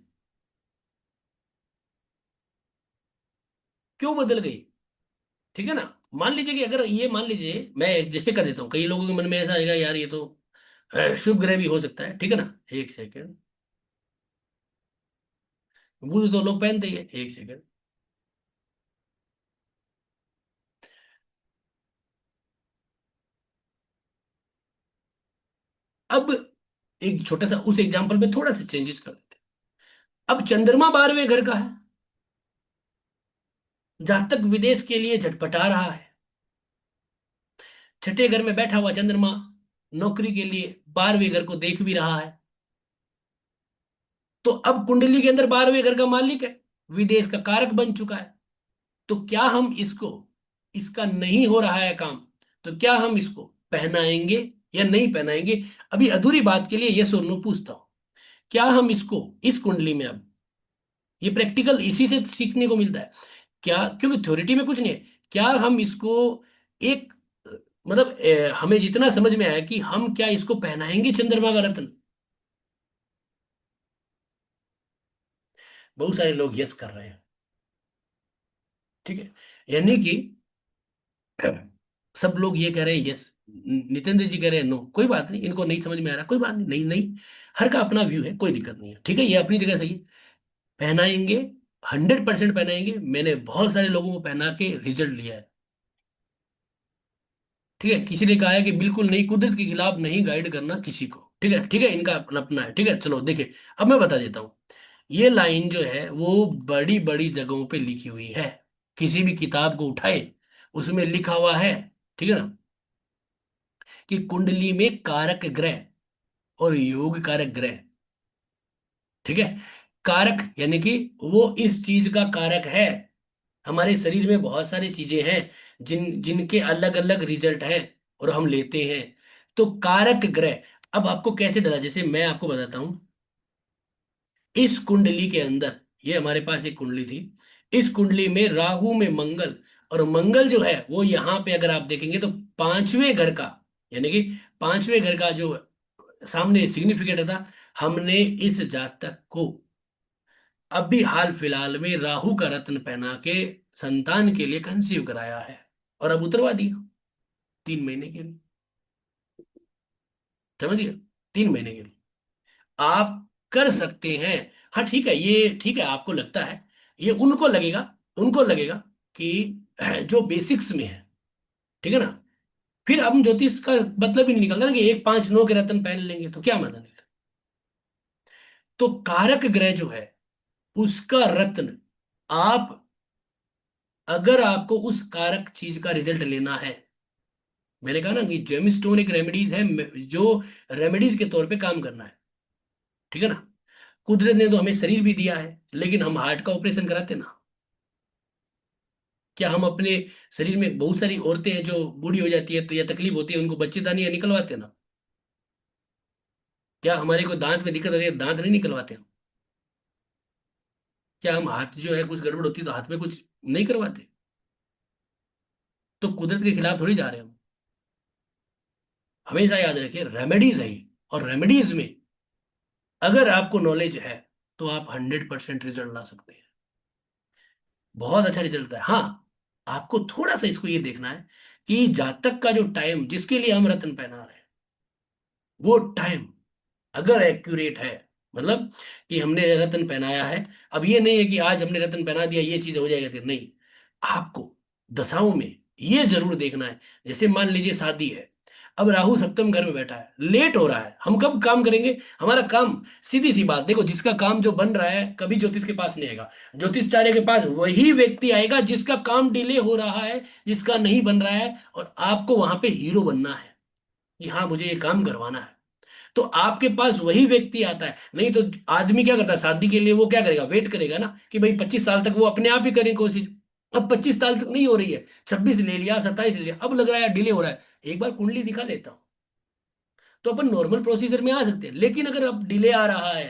क्यों बदल गई? ठीक है ना। मान लीजिए कि अगर ये, मान लीजिए मैं जैसे कर देता हूँ, कई लोगों के मन में ऐसा आएगा यार ये तो शुभ ग्रह भी हो सकता है, ठीक है ना। एक सेकेंड, बुध तो लोग पहनते ही है, एक सेकेंड। अब एक छोटा सा उस एग्जांपल में थोड़ा सा चेंजेस कर देते हैं। अब चंद्रमा 12वें घर का है, जातक विदेश के लिए झटपटा रहा है, छठे घर में बैठा हुआ चंद्रमा नौकरी के लिए 12वें घर को देख भी रहा है। तो अब कुंडली के अंदर 12वें घर का मालिक है, विदेश का कारक बन चुका है। तो क्या हम इसको, इसका नहीं हो रहा है काम, तो क्या हम इसको पहनाएंगे या नहीं पहनाएंगे? अभी अधूरी बात के लिए यस और नो पूछता हूं, क्या हम इसको इस कुंडली में, अब ये प्रैक्टिकल इसी से सीखने को मिलता है, क्या, क्योंकि थ्योरिटी में कुछ नहीं है, क्या हम इसको एक मतलब हमें जितना समझ में आया कि हम क्या इसको पहनाएंगे चंद्रमा का रत्न? बहुत सारे लोग यस कर रहे हैं, ठीक है। यानी कि सब लोग ये कह रहे हैं यस, नितेंद्र जी कह रहे हैं नो, कोई बात नहीं, इनको नहीं समझ में आ रहा, कोई बात नहीं, नहीं नहीं, हर का अपना व्यू है, कोई दिक्कत नहीं है, ठीक है, ये अपनी जगह सही है। पहनाएंगे, 100% पहनाएंगे, मैंने बहुत सारे लोगों को पहना के रिजल्ट लिया है। ठीक है, किसी ने कहा है कि बिल्कुल नहीं, कुदरत के खिलाफ नहीं गाइड करना किसी को, ठीक है, ठीक है, इनका अपना अपना है, ठीक है, चलो देखिए, अब मैं बता देता हूँ। ये लाइन जो है वो बड़ी बड़ी जगहों पे लिखी हुई है, किसी भी किताब को उठाए, उसमें लिखा हुआ है, ठीक है ना, कि कुंडली में कारक ग्रह और योग कारक ग्रह, ठीक है, कारक यानी कि वो इस चीज का कारक है। हमारे शरीर में बहुत सारी चीजें हैं जिनके अलग अलग रिजल्ट हैं और हम लेते हैं। तो कारक ग्रह, अब आपको कैसे डला, जैसे मैं आपको बताता हूं, इस कुंडली के अंदर, ये हमारे पास एक कुंडली थी, इस कुंडली में राहु में मंगल, और मंगल जो है वो यहाँ पे अगर आप देखेंगे तो पांचवें घर का, यानी कि पांचवें घर का जो सामने सिग्निफिकेट था, हमने इस जातक को अभी हाल फिलहाल में राहु का रत्न पहना के संतान के लिए कंसीव कराया है, और अब उतरवा दिया 3 महीने के लिए, समझिए, 3 महीने के लिए आप कर सकते हैं। हाँ ठीक है, ये ठीक है, आपको लगता है, ये उनको लगेगा, उनको लगेगा कि जो बेसिक्स में है, ठीक है ना, फिर हम ज्योतिष का मतलब ही नहीं निकलता ना कि 1 5 9 के रत्न पहन लेंगे तो क्या मतलब निकलता। तो कारक ग्रह जो है उसका रत्न, आप अगर आपको उस कारक चीज का रिजल्ट लेना है, मैंने कहा ना कि जेमस्टोन एक रेमेडीज है, जो रेमेडीज के तौर पे काम करना है, ठीक है ना। कुदरत ने तो हमें शरीर भी दिया है, लेकिन हम हार्ट का ऑपरेशन कराते ना। क्या हम अपने शरीर में, बहुत सारी औरतें हैं जो बूढ़ी हो जाती है तो या तकलीफ होती है, उनको बच्चेदानी या निकलवाते हैं ना। क्या हमारे को दांत में दिक्कत होती है, दांत नहीं निकलवाते हम। क्या हम हाथ जो है कुछ गड़बड़ होती है तो हाथ में कुछ नहीं करवाते। तो कुदरत के खिलाफ थोड़ी जा रहे हैं हम। हमेशा याद रखिए, रेमेडीज है ये, और रेमेडीज में अगर आपको नॉलेज है तो आप 100% रिजल्ट ला सकते हैं, बहुत अच्छा रिजल्ट है। हाँ, आपको थोड़ा सा इसको ये देखना है कि जातक का जो टाइम जिसके लिए हम रत्न पहना रहे हैं, वो टाइम अगर एक्यूरेट है, मतलब कि हमने रत्न पहनाया है, अब ये नहीं है कि आज हमने रत्न पहना दिया ये चीज हो जाएगा, फिर नहीं, आपको दशाओं में ये जरूर देखना है। जैसे मान लीजिए शादी है, अब राहु सप्तम घर में बैठा है, लेट हो रहा है, हम कब काम करेंगे, हमारा काम, सीधी सी बात देखो, जिसका काम जो बन रहा है कभी ज्योतिष के पास नहीं आएगा, ज्योतिषाचार्य के पास वही व्यक्ति आएगा जिसका काम डिले हो रहा है, जिसका नहीं बन रहा है, और आपको वहां पे हीरो बनना है कि हाँ मुझे ये काम करवाना है, तो आपके पास वही व्यक्ति आता है। नहीं तो आदमी क्या करता है शादी के लिए, वो क्या करेगा, वेट करेगा ना कि भाई 25 साल तक वो अपने आप ही करें कोशिश। अब 25 साल तक नहीं हो रही है, 26 ले लिया, 27 ले लिया, अब लग रहा है डिले हो रहा है, एक बार कुंडली दिखा लेता हूं, तो अपन नॉर्मल प्रोसीजर में आ सकते हैं। लेकिन अगर अब डिले आ रहा है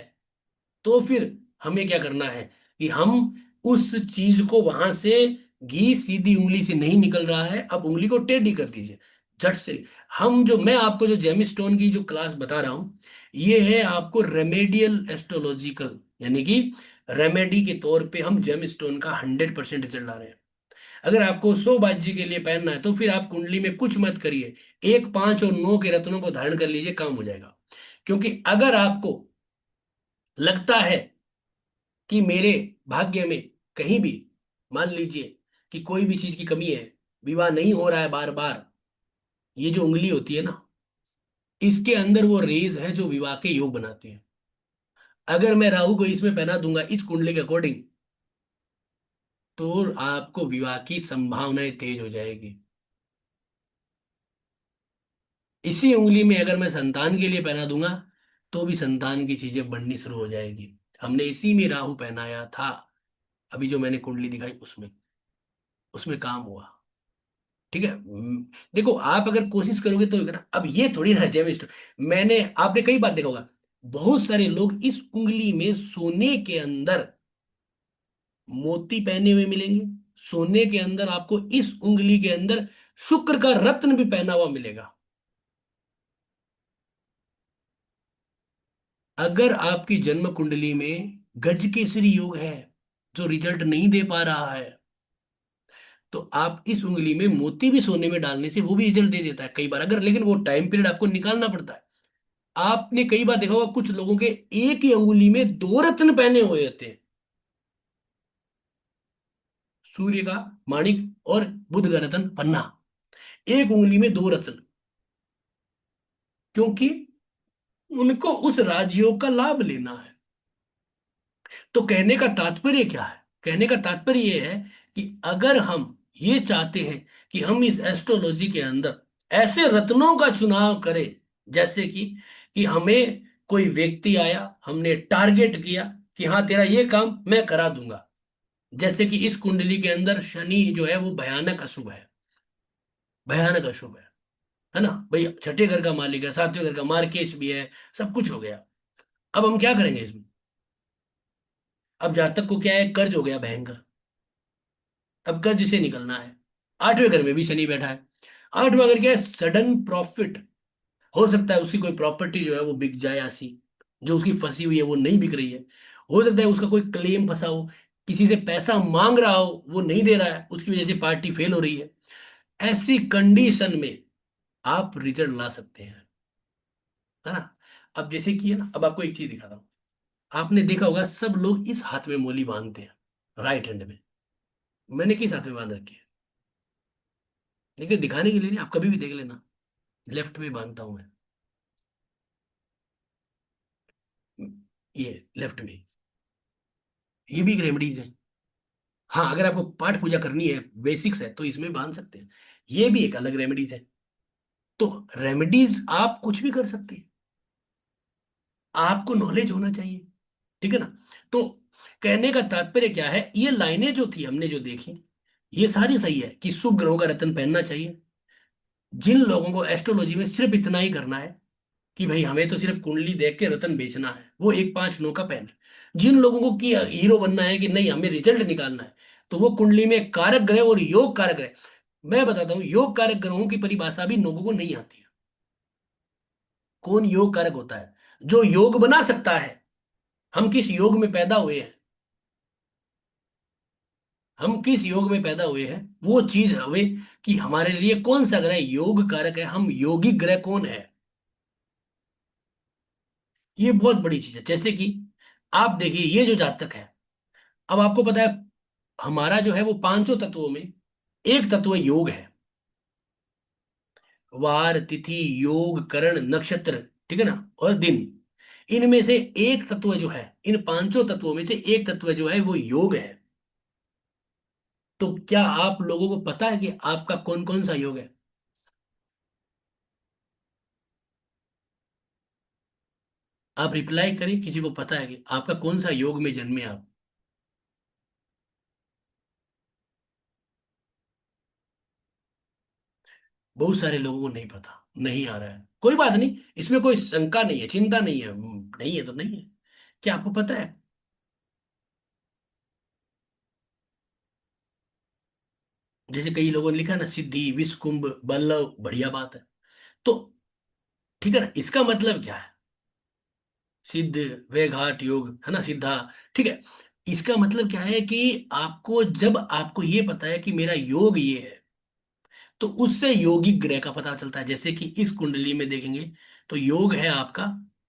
तो फिर हमें क्या करना है कि हम उस चीज को वहां से, घी सीधी उंगली से नहीं निकल रहा है, अब उंगली को टेढ़ी कर दीजिए, झट से। हम जो, मैं आपको जो जेमिस्टोन की जो क्लास बता रहा हूं, ये है आपको रेमेडियल एस्ट्रोलॉजिकल, यानी कि रेमेडी के तौर पे हम जेमिस्टोन का 100% रिजल्ट ला रहे हैं। अगर आपको 100 बाजी के लिए पहनना है तो फिर आप कुंडली में कुछ मत करिए, 1 5 और 9 के रत्नों को धारण कर लीजिए, काम हो जाएगा। क्योंकि अगर आपको लगता है कि मेरे भाग्य में कहीं भी, मान लीजिए कि कोई भी चीज की कमी है, विवाह नहीं हो रहा है बार बार, ये जो उंगली होती है ना, इसके अंदर वो रेज है जो विवाह के योग बनाते हैं। अगर मैं राहु को इसमें पहना दूंगा इस कुंडली के अकॉर्डिंग, तो आपको विवाह की संभावनाएं तेज हो जाएगी। इसी उंगली में अगर मैं संतान के लिए पहना दूंगा तो भी संतान की चीजें बढ़नी शुरू हो जाएगी। हमने इसी में राहु पहनाया था, अभी जो मैंने कुंडली दिखाई उसमें, उसमें काम हुआ, ठीक है। देखो आप अगर कोशिश करोगे तो होगा ना। अब ये थोड़ी ना जय मिस्टर, मैंने, आपने कई बार देखा होगा, बहुत सारे लोग इस उंगली में सोने के अंदर मोती पहने हुए मिलेंगे, सोने के अंदर आपको इस उंगली के अंदर शुक्र का रत्न भी पहना हुआ मिलेगा। अगर आपकी जन्म कुंडली में गज केसरी योग है जो रिजल्ट नहीं दे पा रहा है, तो आप इस उंगली में मोती भी सोने में डालने से वो भी रिजल्ट दे देता है कई बार, अगर लेकिन वो टाइम पीरियड आपको निकालना पड़ता है। आपने कई बार देखा होगा कुछ लोगों के एक ही अंगुली में दो रत्न पहने हुए होते हैं, सूर्य का माणिक और बुध का रत्न पन्ना, एक उंगली में दो रत्न, क्योंकि उनको उस राजयोग का लाभ लेना है। तो कहने का तात्पर्य क्या है? कहने का तात्पर्य यह है कि अगर हम ये चाहते हैं कि हम इस एस्ट्रोलॉजी के अंदर ऐसे रत्नों का चुनाव करें, जैसे कि हमें कोई व्यक्ति आया, हमने टारगेट किया कि हाँ तेरा ये काम मैं करा दूंगा। जैसे कि इस कुंडली के अंदर शनि जो है वो भयानक अशुभ है, भयानक अशुभ है ना भाई, छठे घर का मालिक है, सातवें घर का मार्केश भी है, सब कुछ हो गया। अब हम क्या करेंगे इसमें? अब जातक को क्या है, कर्ज हो गया भयंकर, अब कर्ज से निकलना है। आठवें घर में भी शनि बैठा है। आठवां घर क्या है, सडन प्रॉफिट। हो सकता है उसकी कोई प्रॉपर्टी जो है वो बिक जाए, ऐसी जो उसकी फंसी हुई है वो नहीं बिक रही है। हो सकता है उसका कोई क्लेम फंसा हो, किसी से पैसा मांग रहा हो वो नहीं दे रहा है, उसकी वजह से पार्टी फेल हो रही है। ऐसी कंडीशन में आप रिजल्ट ला सकते हैं, है ना। अब जैसे कि है ना, अब आपको एक चीज दिखाता हूँ। आपने देखा होगा सब लोग इस हाथ में मोली बांधते हैं, राइट हैंड में। मैंने किस हाथ में बांध रखी है? लेकिन दिखाने के लिए नहीं, आप कभी भी देख लेना, लेफ्ट में बांधता हूं मैं, ये लेफ्ट में। ये भी एक रेमेडीज है। हाँ, अगर आपको पाठ पूजा करनी है, बेसिक्स है, तो इसमें बांध सकते हैं। ये भी एक अलग रेमेडीज है। तो रेमेडीज आप कुछ भी कर सकते हैं, आपको नॉलेज होना चाहिए, ठीक है ना। तो कहने का तात्पर्य क्या है, ये लाइनें जो थी हमने जो देखी, ये सारी सही है कि शुभ ग्रहों का रत्न पहनना चाहिए। जिन लोगों को एस्ट्रोलॉजी में सिर्फ इतना ही करना है कि भाई हमें तो सिर्फ कुंडली देख के रत्न बेचना है, वो एक पांच नौ का पहने। जिन लोगों को कि हीरो बनना है कि नहीं हमें रिजल्ट निकालना है, तो वो कुंडली में कारक ग्रह और योग कारक ग्रह। मैं बताता हूँ, योग कारक ग्रहों की परिभाषा भी लोगों को नहीं आती है। कौन योग कारक होता है? जो योग बना सकता है। हम किस योग में पैदा हुए हैं, हम किस योग में पैदा हुए हैं, वो चीज हमें कि हमारे लिए कौन सा ग्रह योग कारक है, हम योगिक ग्रह कौन है। ये बहुत बड़ी चीज है। जैसे कि आप देखिए ये जो जातक है, अब आपको पता है हमारा जो है वो पांचों तत्वों में एक तत्व योग है। वार तिथि योग करण नक्षत्र, ठीक है ना, और दिन। इनमें से एक तत्व जो है, इन पांचों तत्वों में से एक तत्व जो है वो योग है। तो क्या आप लोगों को पता है कि आपका कौन कौन सा योग है? आप रिप्लाई करें, किसी को पता है कि आपका कौन सा योग में जन्मे आप? बहुत सारे लोगों को नहीं पता, नहीं आ रहा है, कोई बात नहीं, इसमें कोई शंका नहीं है, चिंता नहीं है, नहीं है तो नहीं है। क्या आपको पता है? जैसे कई लोगों ने लिखा ना, सिद्धि विष्कुंभ बल्लभ, बढ़िया बात है। तो ठीक है ना, इसका मतलब क्या है? सिद्ध, वैघाट योग है ना, सिद्धा, ठीक है। इसका मतलब क्या है कि आपको जब आपको ये पता है कि मेरा योग ये है, तो उससे योगिक ग्रह का पता चलता है। जैसे कि इस कुंडली में देखेंगे तो योग है आपका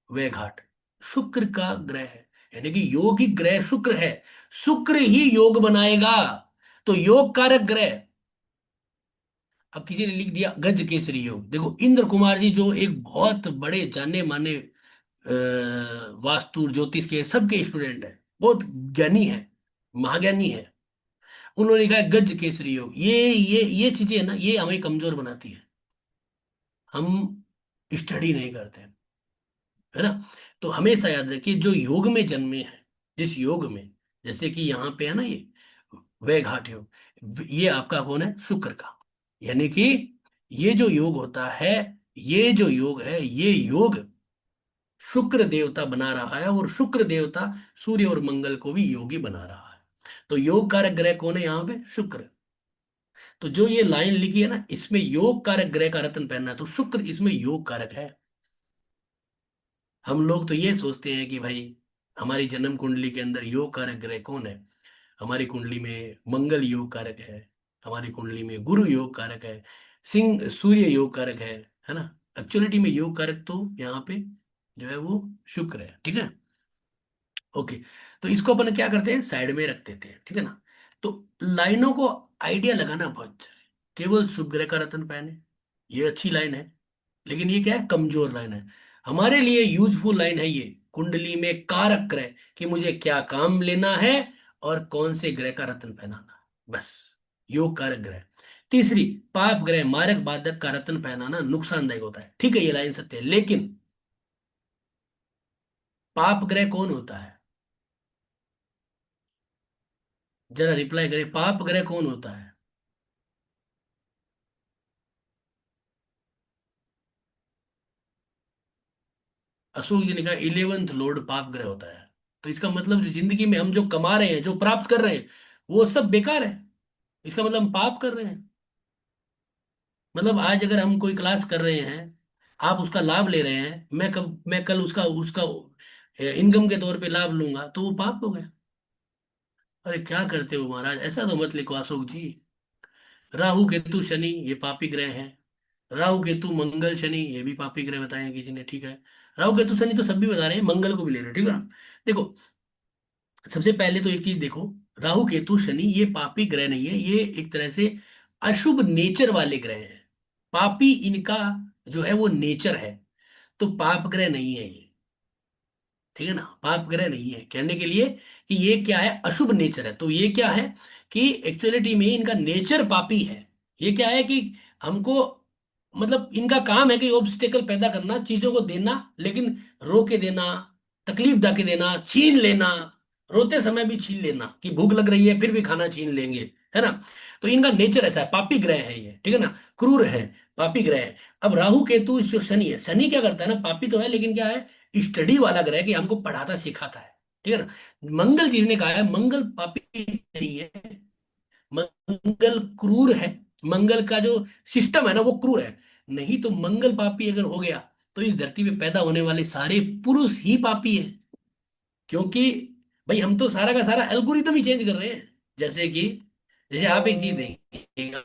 वैघाट, शुक्र का ग्रह है, यानी कि योगिक ग्रह शुक्र है। शुक्र ही योग बनाएगा, तो योग कारक ग्रह। अब किसी ने लिख दिया गज केसरी योग, देखो इंद्र कुमार जी जो एक बहुत बड़े जाने माने वास्तु ज्योतिष के सबके स्टूडेंट है, बहुत ज्ञानी है, महाज्ञानी है। उन्होंने लिखा है गज केसरी योग। ये चीजें है ना, ये हमें कमजोर बनाती है, हम स्टडी नहीं करते, है ना। तो हमेशा याद रखिए जो योग में जन्मे हैं, जिस योग में, जैसे कि यहाँ पे है ना ये वैघाट योग, ये आपका कौन है, शुक्र का। यानी कि ये जो योग होता है, ये जो योग है, ये योग शुक्र देवता बना रहा है, और शुक्र देवता सूर्य और मंगल को भी योगी बना रहा है। तो योग कारक ग्रह कौन है यहाँ पे, शुक्र। तो जो ये लाइन लिखी है ना, इसमें योग कारक ग्रह का रत्न पहनना है, तो शुक्र इसमें योग कारक है। हम लोग तो ये सोचते हैं कि भाई हमारी जन्म कुंडली के अंदर योग कारक ग्रह कौन है, हमारी कुंडली में मंगल योग कारक है, हमारी कुंडली में गुरु योग कारक है, सिंह सूर्य योग कारक है ना। एक्चुअलिटी में योग कारक तो यहाँ पे जो है वो शुक्र है, ठीक है। ओके, तो इसको अपन क्या करते हैं, साइड में रख देते हैं, ठीक है ना। तो लाइनों को आइडिया लगाना बहुत जरूरी है। केवल शुभ ग्रह का रत्न पहने, ये अच्छी लाइन है, लेकिन ये क्या है, कमजोर लाइन है। हमारे लिए यूजफुल लाइन है ये, कुंडली में कारक ग्रह कि मुझे क्या काम लेना है और कौन से ग्रह का रत्न पहनाना है, बस। योग कारक ग्रह। तीसरी, पाप ग्रह मारक बाधक का रत्न पहनाना नुकसानदायक होता है, ठीक है, ये लाइन सत्य है, लेकिन पाप ग्रह कौन होता है, जरा रिप्लाई करें, पाप ग्रह कौन होता है। अशोक जी ने कहा 11th लॉर्ड पाप ग्रह होता है। तो इसका मतलब जो जिंदगी में हम जो कमा रहे हैं, जो प्राप्त कर रहे हैं, वो सब बेकार है। इसका मतलब हम पाप कर रहे हैं। मतलब आज अगर हम कोई क्लास कर रहे हैं, आप उसका लाभ ले रहे हैं, मैं कल उसका उसका इनकम के तौर पे लाभ लूंगा, तो वो पाप हो गया। अरे क्या करते हो महाराज, ऐसा तो मत लिखो अशोक जी। राहु केतु शनि ये पापी ग्रह हैं। राहु केतु मंगल शनि ये भी पापी ग्रह बताए हैं किसी ने, ठीक है। राहु केतु शनि तो सब भी बता रहे हैं, मंगल को भी ले रहे हैं, ठीक है ना। देखो, सबसे पहले तो एक चीज देखो, राहु केतु शनि ये पापी ग्रह नहीं है, ये एक तरह से अशुभ नेचर वाले ग्रह हैं। पापी इनका जो है वो नेचर है, तो पाप ग्रह नहीं है ये, ठीक है ना। पाप ग्रह नहीं है कहने के लिए कि ये क्या है, अशुभ नेचर है, तो ये क्या है कि एक्चुअलिटी में इनका नेचर पापी है। ये क्या है कि हमको, मतलब इनका काम है कि ऑब्स्टेकल पैदा करना, चीजों को देना, लेकिन रोके देना, तकलीफ दे देना, छीन लेना, रोते समय भी छीन लेना, कि भूख लग रही है फिर भी खाना छीन लेंगे, है ना। तो इनका नेचर ऐसा है, पापी ग्रह है ये, ठीक है ना, क्रूर है, पापी ग्रह है। अब राहु केतु जो शनि है, शनि क्या करता है ना, पापी तो है लेकिन क्या है, स्टडी वाला ग्रह है कि हमको पढ़ाता सिखाता है, ठीक है ना। मंगल जिसने कहा है, मंगल पापी नहीं है, मंगल क्रूर है। मंगल का जो सिस्टम है ना वो क्रूर है। नहीं तो मंगल पापी अगर हो गया, तो इस धरती पे पैदा होने वाले सारे पुरुष ही पापी है, क्योंकि भाई हम तो सारा का सारा एल्गोरिदम ही चेंज कर रहे हैं। जैसे कि, जैसे आप एक चीज देखिएगा,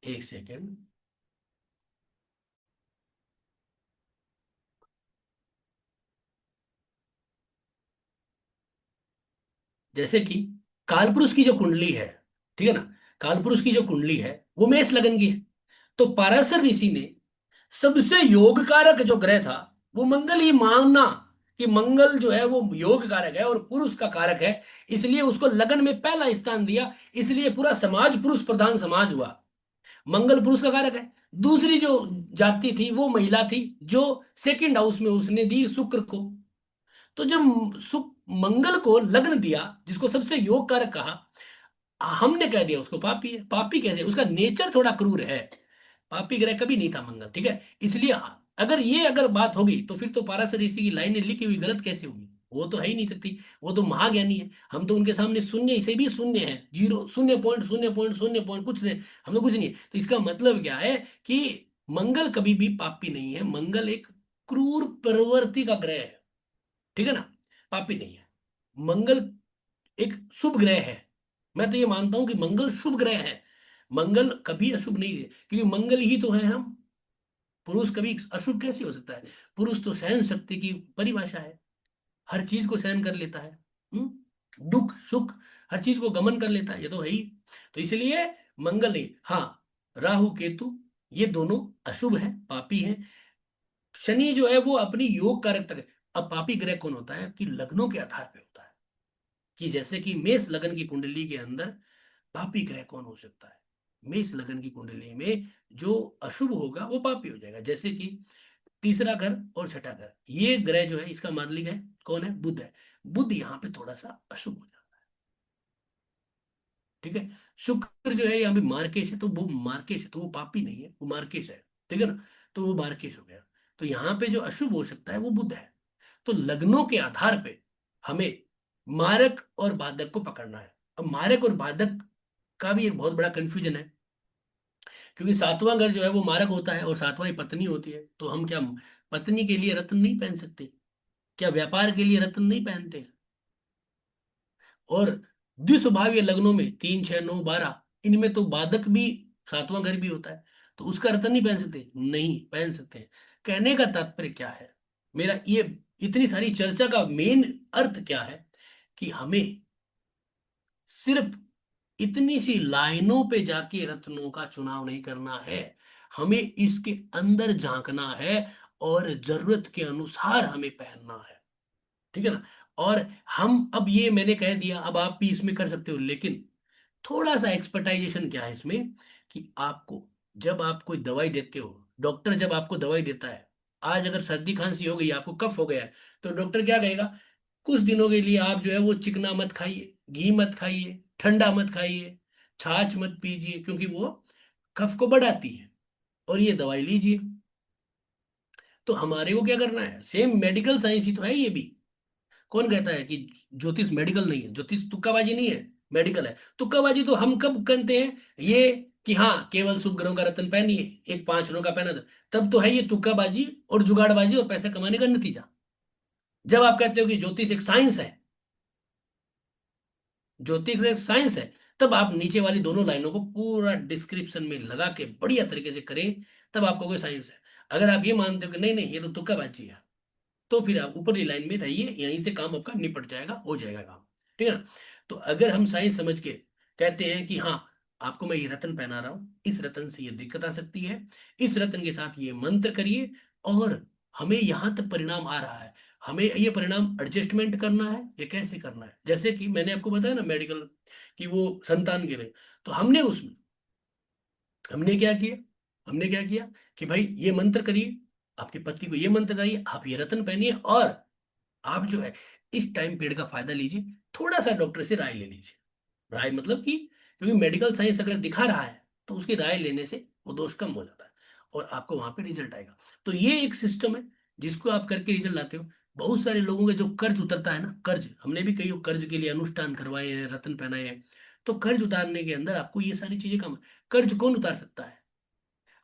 एक सेकेंड, जैसे कि कालपुरुष की जो कुंडली है, ठीक है ना, कालपुरुष की जो कुंडली है वो मेष लगन की है। तो पाराशर ऋषि ने सबसे योग कारक जो ग्रह था वो मंगल ही माना, कि मंगल जो है वो योग कारक है और पुरुष का कारक है, इसलिए उसको लगन में पहला स्थान दिया। इसलिए पूरा समाज पुरुष प्रधान समाज हुआ। मंगल पुरुष का कारक है। दूसरी जो जाति थी वो महिला थी, जो सेकंड हाउस में उसने दी शुक्र को। तो जब मंगल को लग्न दिया, जिसको सबसे योग कारक कहा, हमने कह दिया उसको पापी है। पापी कैसे, उसका नेचर थोड़ा क्रूर है, पापी ग्रह कभी नहीं था मंगल, ठीक है। इसलिए अगर बात होगी तो फिर तो पाराशर ऋषि की लाइनें लिखी हुई गलत कैसे होगी, वो तो है ही नहीं सकती। वो तो महाज्ञानी है, हम तो उनके सामने शून्य से भी शून्य है, जीरो, 0.0.0 कुछ नहीं, हम तो कुछ नहीं है। तो इसका मतलब क्या है कि मंगल कभी भी पापी नहीं है, मंगल एक क्रूर प्रवृत्ति का ग्रह है, ठीक है ना, पापी नहीं है। मंगल एक शुभ ग्रह है। मैं तो ये मानता हूं कि मंगल शुभ ग्रह है, मंगल कभी अशुभ नहीं है, क्योंकि मंगल ही तो है हम। पुरुष कभी अशुभ कैसे हो सकता है, पुरुष तो सहन शक्ति की परिभाषा है, हर चीज को सहन कर लेता है। दुख सुख हर चीज को गमन कर लेता है, ये तो है ही। तो इसलिए मंगल नहीं, हाँ, राहु केतु ये दोनों अशुभ है, पापी है। शनि जो है वो अपनी योग कारक तक है। अब पापी ग्रह कौन होता है कि लग्नों के आधार पे होता है, कि जैसे कि मेष लगन की कुंडली के अंदर पापी ग्रह कौन हो सकता है। मेष लगन की कुंडली में जो अशुभ होगा वो पापी हो जाएगा। जैसे कि तीसरा घर और छठा घर, ये ग्रह जो है इसका मालिक है कौन है, बुध है। बुध यहाँ पे थोड़ा सा अशुभ हो जाता है, ठीक है। शुक्र जो है यहाँ पे मार्केश है, तो वो मार्केश है, तो वो पापी नहीं है, वो मार्केश है, ठीक है ना। तो वो मार्केश हो गया। तो यहाँ पे जो अशुभ हो सकता है वो बुध है। तो लग्नों के आधार पे हमें मारक और बाधक को पकड़ना है। अब मारक और बाधक का भी एक बहुत बड़ा कंफ्यूजन है, क्योंकि सातवां घर जो है वो मारक होता है और सातवां ही पत्नी होती है। तो हम क्या पत्नी के लिए रत्न नहीं पहन सकते, क्या व्यापार के लिए रत्न नहीं पहनते, और द्विस्वभावीय लग्नों में 3 6 9 12, इनमें तो बाधक भी सातवां घर भी होता है, तो उसका रत्न नहीं पहन सकते? नहीं पहन सकते हैं। कहने का तात्पर्य क्या है मेरा, ये इतनी सारी चर्चा का मेन अर्थ क्या है, कि हमें सिर्फ इतनी सी लाइनों पे जाके रत्नों का चुनाव नहीं करना है, हमें इसके अंदर झांकना है, और जरूरत के अनुसार हमें पहनना है। ठीक है ना? और हम, अब ये मैंने कह दिया, अब आप भी इसमें कर सकते हो, लेकिन थोड़ा सा एक्सपर्टाइजेशन क्या है इसमें, कि आपको, जब आप कोई दवाई देते हो, डॉक्टर जब आपको दवाई देता है, आज अगर सर्दी खांसी हो गई, आपको कफ हो गया है, तो डॉक्टर क्या कहेगा, कुछ दिनों के लिए आप जो है वो चिकना मत खाइए, घी मत खाइए, ठंडा मत खाइए, छाछ मत पीजिए, क्योंकि वो कफ को बढ़ाती है, और ये दवाई लीजिए। तो हमारे को क्या करना है, सेम मेडिकल साइंस ही तो है ये भी। कौन कहता है कि ज्योतिष मेडिकल नहीं है? ज्योतिष तुक्काबाजी नहीं है, मेडिकल है। तुक्काबाजी तो हम कब करते हैं, ये कि हाँ केवल शुभ ग्रहों का रत्न पहनिए, एक 5 ग्रहों का पहना था, तब तो है ये तुक्काबाजी और जुगाड़बाजी और पैसे कमाने का नतीजा। जब आप कहते हो कि ज्योतिष एक साइंस है, ज्योतिष एक साइंस है, तब आप नीचे वाली दोनों लाइनों को पूरा डिस्क्रिप्शन में लगा के बढ़िया तरीके से करें, तब आपको कोई साइंस है। अगर आप ये मानते हो कि नहीं नहीं ये तो तुक्काबाजी है, तो फिर आप ऊपरी लाइन में रहिए, यहीं से काम आपका निपट जाएगा, हो जाएगा काम। ठीक है ना? तो अगर हम साइंस समझ के कहते हैं कि हाँ, आपको मैं ये रत्न पहना रहा हूं, इस रत्न से ये दिक्कत आ सकती है, इस रत्न के साथ ये मंत्र करिए, और हमें यहां तक परिणाम आ रहा है, हमें ये परिणाम एडजस्टमेंट करना है, ये कैसे करना है, जैसे कि मैंने आपको बताया ना मेडिकल, कि वो संतान के लिए, तो हमने उसमें, हमने क्या किया, हमने क्या किया कि भाई ये मंत्र करिए, आपके पति को ये मंत्र करिए, आप ये रत्न पहनिए, और आप जो है इस टाइम पीरियड का फायदा लीजिए, थोड़ा सा डॉक्टर से राय ले लीजिए। राय मतलब कि, क्योंकि मेडिकल साइंस अगर दिखा रहा है, तो उसकी राय लेने से वो दोष कम हो जाता है, और आपको वहां पे रिजल्ट आएगा। तो ये एक सिस्टम है जिसको आप करके रिजल्ट लाते हो। बहुत सारे लोगों के जो कर्ज उतरता है ना, कर्ज, हमने भी कई कर्ज के लिए अनुष्ठान करवाए हैं, रत्न पहनाए हैं। तो कर्ज उतारने के अंदर आपको ये सारी चीजें काम, कर्ज कौन उतार सकता है?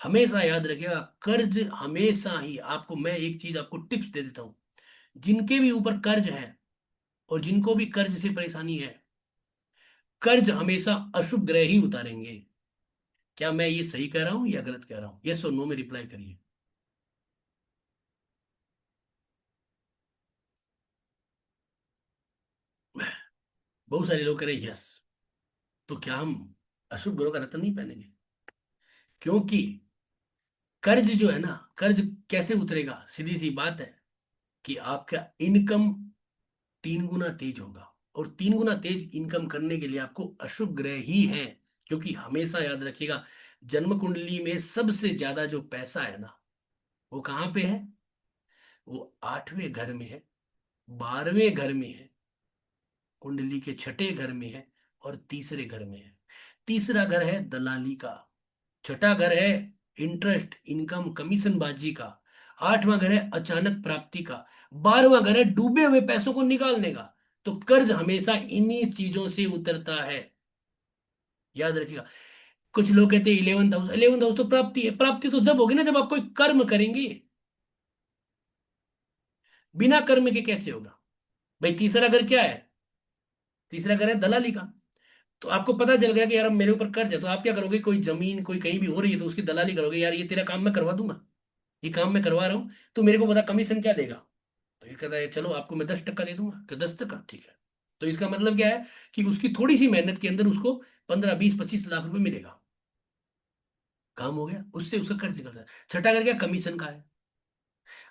हमेशा याद रखिएगा, कर्ज हमेशा ही आपको, मैं एक चीज आपको टिप्स दे देता हूँ, जिनके भी ऊपर कर्ज है और जिनको भी कर्ज से परेशानी है, कर्ज हमेशा अशुभ ग्रह ही उतारेंगे। क्या मैं ये सही कह रहा हूं या गलत कह रहा हूं? यस और नो में रिप्लाई करिए। बहुत सारे लोग कह रहे यस। तो क्या हम अशुभ ग्रहों का रत्न नहीं पहनेंगे? क्योंकि कर्ज जो है ना, कर्ज कैसे उतरेगा, सीधी सी बात है, कि आपका इनकम 3 गुना तेज होगा, और 3 गुना तेज इनकम करने के लिए आपको अशुभ ग्रह ही है। क्योंकि हमेशा याद रखिएगा, जन्म कुंडली में सबसे ज्यादा जो पैसा है ना, वो कहाँ पे है? वो 8वें घर में है, 12वें घर में है, कुंडली के छठे घर में है, और तीसरे घर में है। तीसरा घर है दलाली का, छठा घर है इंटरेस्ट इनकम कमीशन बाजी का, 8वां घर है अचानक प्राप्ति का, 12वां घर है डूबे हुए पैसों को निकालने का। तो कर्ज हमेशा इन्हीं चीजों से उतरता है, याद रखिएगा। कुछ लोग कहते हैं 11th हाउस, 11th हाउस तो प्राप्ति है, प्राप्ति तो जब होगी ना जब आप कोई कर्म करेंगे, बिना कर्म के कैसे होगा? भाई तीसरा घर क्या है? तीसरा घर है दलाली का। तो आपको पता चल गया कि यार अब मेरे ऊपर कर्ज है, तो आप क्या करोगे, कोई जमीन कोई कहीं भी हो रही है तो उसकी दलाली करोगे, यार ये तेरा काम मैं करवा दूंगा, ये काम मैं करवा रहा हूँ, तो मेरे को बता कमीशन क्या देगा? तो ये कहता है चलो आपको मैं 10% दे दूंगा, कि 10%? ठीक है। तो इसका मतलब क्या है, कि उसकी थोड़ी सी मेहनत के अंदर उसको 15 20 25 लाख रुपए मिलेगा, काम हो गया, उससे उसका कर्ज निकलता है। छठा कर क्या, कमीशन का है।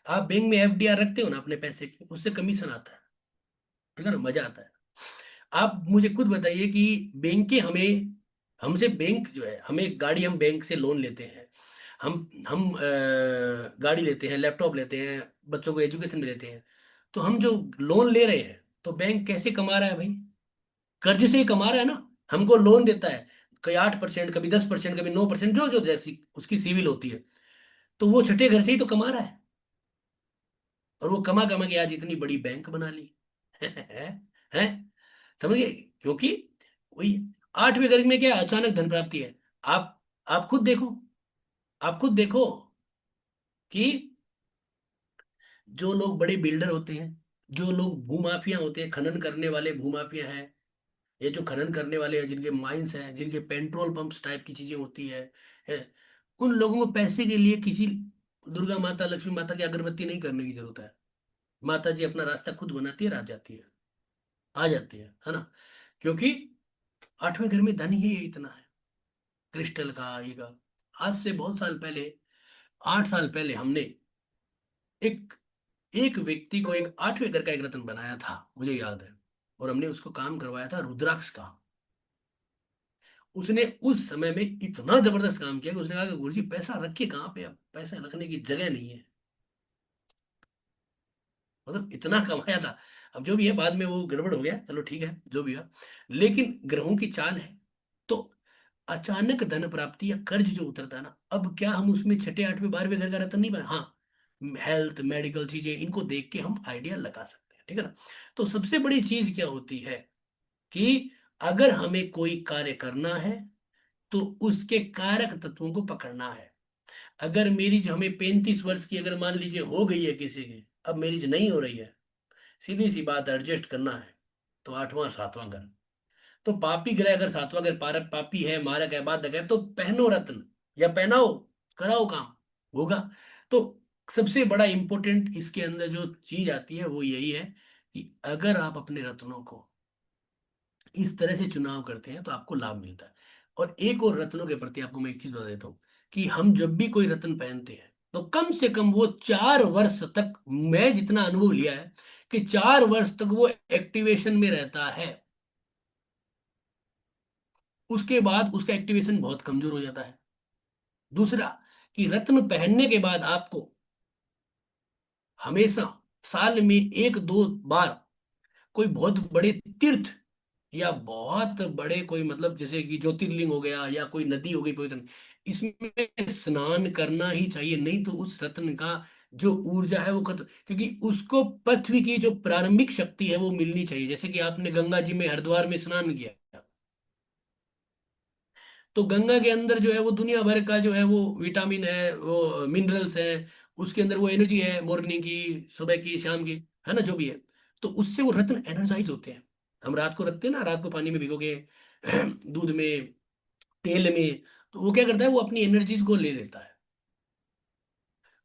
आप बैंक में एफडीआर रखते हो ना अपने पैसे की, उससे कमीशन आता है। ठीक है ना, मजा आता है। आप मुझे खुद बताइए कि बैंक हमें, हमसे बैंक जो है, हमें गाड़ी, हम बैंक से लोन लेते हैं, हम गाड़ी लेते हैं, लैपटॉप लेते हैं, बच्चों को एजुकेशन में लेते हैं, तो हम जो लोन ले रहे हैं, तो बैंक कैसे कमा रहा है भाई? कर्ज से ही कमा रहा है ना। हमको लोन देता है, कभी 8%, कभी 10%, कभी 9%, जो जो जैसी उसकी सिविल होती है, तो वो छठे घर से ही तो कमा रहा है, और वो कमा कमा के आज इतनी बड़ी बैंक बना ली है, समझ गए? क्योंकि वही 8वें घर में क्या है? अचानक धन प्राप्ति है। आप आप खुद देखो, आप खुद देखो कि जो लोग बड़े बिल्डर होते हैं, जो लोग भूमाफिया होते हैं, खनन करने वाले भूमाफिया हैं, ये जो खनन करने वाले हैं, जिनके माइंस हैं, जिनके पेट्रोल पंप्स टाइप की चीजें होती है, उन लोगों को पैसे के लिए किसी दुर्गा माता, लक्ष्मी माता की अगरबत्ती नहीं करने की जरूरत है। माता जी अपना रास्ता खुद बनाती है, आ जाती है, आ जाती है ना। क्योंकि आठवें घर में धन ही इतना है, क्रिस्टल का, ये का। आज से बहुत साल पहले, 8 साल पहले, हमने एक एक व्यक्ति को एक आठवें घर का एक रत्न बनाया था, मुझे याद है। और हमने उसको काम करवाया था रुद्राक्ष का। उसने उस समय में इतना जबरदस्त काम किया कि उसने कहा कि गुरुजी पैसा रखिए कहाँ पे, अब पैसा रखने की जगह नहीं है। मतलब इतना कमाया था। अब जो भी है, बाद में वो गड़बड़ हो गया, चलो ठीक है जो भी है। लेकिन ग्रहों की चाल है। तो अचानक धन प्राप्ति या कर्ज जो उतरता है ना, अब क्या हम उसमें छठे आठवें बारहवें घर का रत्न नहीं बना, हाँ, हेल्थ मेडिकल चीजें, इनको देख के हम आइडिया लगा सकते हैं, ठीक है ना। तो सबसे बड़ी चीज क्या होती है कि अगर हमें कोई कार्य करना है तो उसके कारक तत्वों को पकड़ना है। अगर मेरी हमें 35 वर्ष की अगर मान लीजिए हो गई है किसी की, अब मेरी नहीं हो रही है, सीधी सी बात, एडजस्ट करना है। तो आठवां सातवां घर, तो पापी ग्रह अगर सातवां घर पापी है, मारक है, बाधक है, तो पहनो रत्न या पहनाओ, कराओ काम, होगा। तो सबसे बड़ा इंपॉर्टेंट इसके अंदर जो चीज आती है वो यही है कि अगर आप अपने रत्नों को इस तरह से चुनाव करते हैं तो आपको लाभ मिलता है। और एक और रत्नों के प्रति आपको मैं एक चीज बता देता हूँ कि हम जब भी कोई रत्न पहनते हैं तो कम से कम वो 4 वर्ष तक, मैं जितना अनुभव लिया है कि 4 वर्ष तक वो एक्टिवेशन में रहता है। उसके बाद उसका एक्टिवेशन बहुत कमजोर हो जाता है। दूसरा, कि रत्न पहनने के बाद आपको हमेशा साल में एक दो बार कोई बहुत बड़े तीर्थ या बहुत बड़े कोई, मतलब जैसे कि ज्योतिर्लिंग हो गया या कोई नदी हो गई पवित्र, इसमें स्नान करना ही चाहिए। नहीं तो उस रत्न का जो ऊर्जा है वो खत्म, क्योंकि उसको पृथ्वी की जो प्रारंभिक शक्ति है वो मिलनी चाहिए। जैसे कि आपने गंगा जी में, हरिद्वार में स्नान किया, तो गंगा के अंदर जो है वो दुनिया भर का जो है वो विटामिन है, वो मिनरल्स है, उसके अंदर वो एनर्जी है, मॉर्निंग की, सुबह की, शाम की, है ना, जो भी है। तो उससे वो रत्न एनर्जाइज होते हैं। हम रात को रखते हैं ना, रात को पानी में भिगो के दूध में, तेल में, तो वो क्या करता है, वो अपनी एनर्जीज को ले लेता है।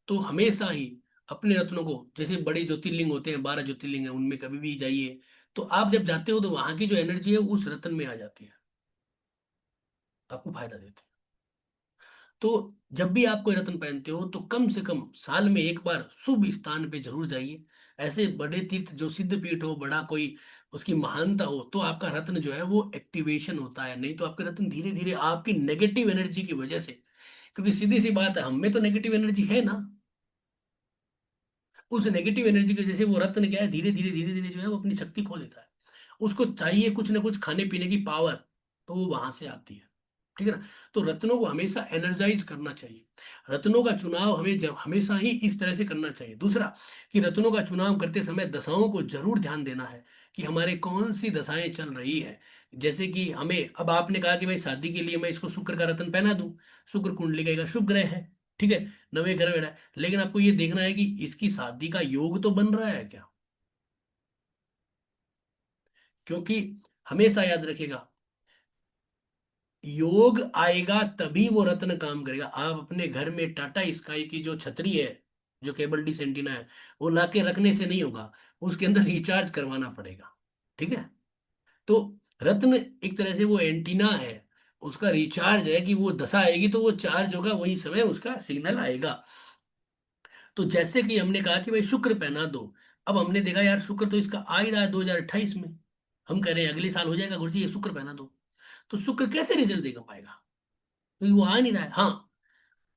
तो हमेशा ही अपने रत्नों को, जैसे बड़े ज्योतिर्लिंग होते हैं, 12 ज्योतिर्लिंग है, उनमें कभी भी जाइए, तो आप जब जाते हो तो वहां की जो एनर्जी है उस रत्न में आ जाती है, आपको फायदा देती है। तो जब भी आप कोई रत्न पहनते हो तो कम से कम साल में एक बार शुभ स्थान पे जरूर जाइए। ऐसे बड़े तीर्थ जो सिद्ध पीठ हो, बड़ा कोई उसकी महानता हो, तो आपका रत्न जो है वो एक्टिवेशन होता है। नहीं तो आपके रत्न धीरे धीरे आपकी नेगेटिव एनर्जी की वजह से, क्योंकि सीधी सी बात है, हम में तो नेगेटिव एनर्जी है ना, उस नेगेटिव एनर्जी की वजह से वो रत्न क्या है, धीरे धीरे धीरे धीरे जो है वो अपनी शक्ति खो देता है। उसको चाहिए कुछ ना कुछ खाने पीने की पावर, तो वो वहां से आती है, ठीक है ना। तो रत्नों को हमेशा एनर्जाइज करना चाहिए। रत्नों का चुनाव हमें हमेशा ही इस तरह से करना चाहिए। दूसरा, कि रत्नों का चुनाव करते समय दशाओं को जरूर ध्यान देना है कि हमारे कौन सी दशाएं चल रही है। जैसे कि हमें, अब आपने कहा कि भाई शादी के लिए मैं इसको शुक्र का रत्न पहना दूं, शुक्र कुंडली का शुभ ग्रह है, ठीक है, नवे ग्रह में रहा है, लेकिन आपको ये देखना है कि इसकी शादी का योग तो बन रहा है क्या। क्योंकि हमेशा याद रखिएगा, योग आएगा तभी वो रत्न काम करेगा। आप अपने घर में टाटा स्काई की जो छतरी है, जो केबल डिश एंटीना है, वो लाके रखने से नहीं होगा, उसके अंदर रिचार्ज करवाना पड़ेगा, ठीक है। तो रत्न एक तरह से वो एंटीना है, उसका रिचार्ज है कि वो दशा आएगी तो वो चार्ज होगा, वही समय उसका सिग्नल आएगा। तो जैसे कि हमने कहा कि भाई शुक्र पहना दो, अब हमने देखा यार शुक्र तो इसका आ ही रहा है 2028 में, हम कह रहे हैं अगले साल हो जाएगा गुरुजी, ये शुक्र पहना दो। तो शुक्र कैसे रिजल्ट देगा पाएगा, क्योंकि वो आ नहीं रहा है। हाँ,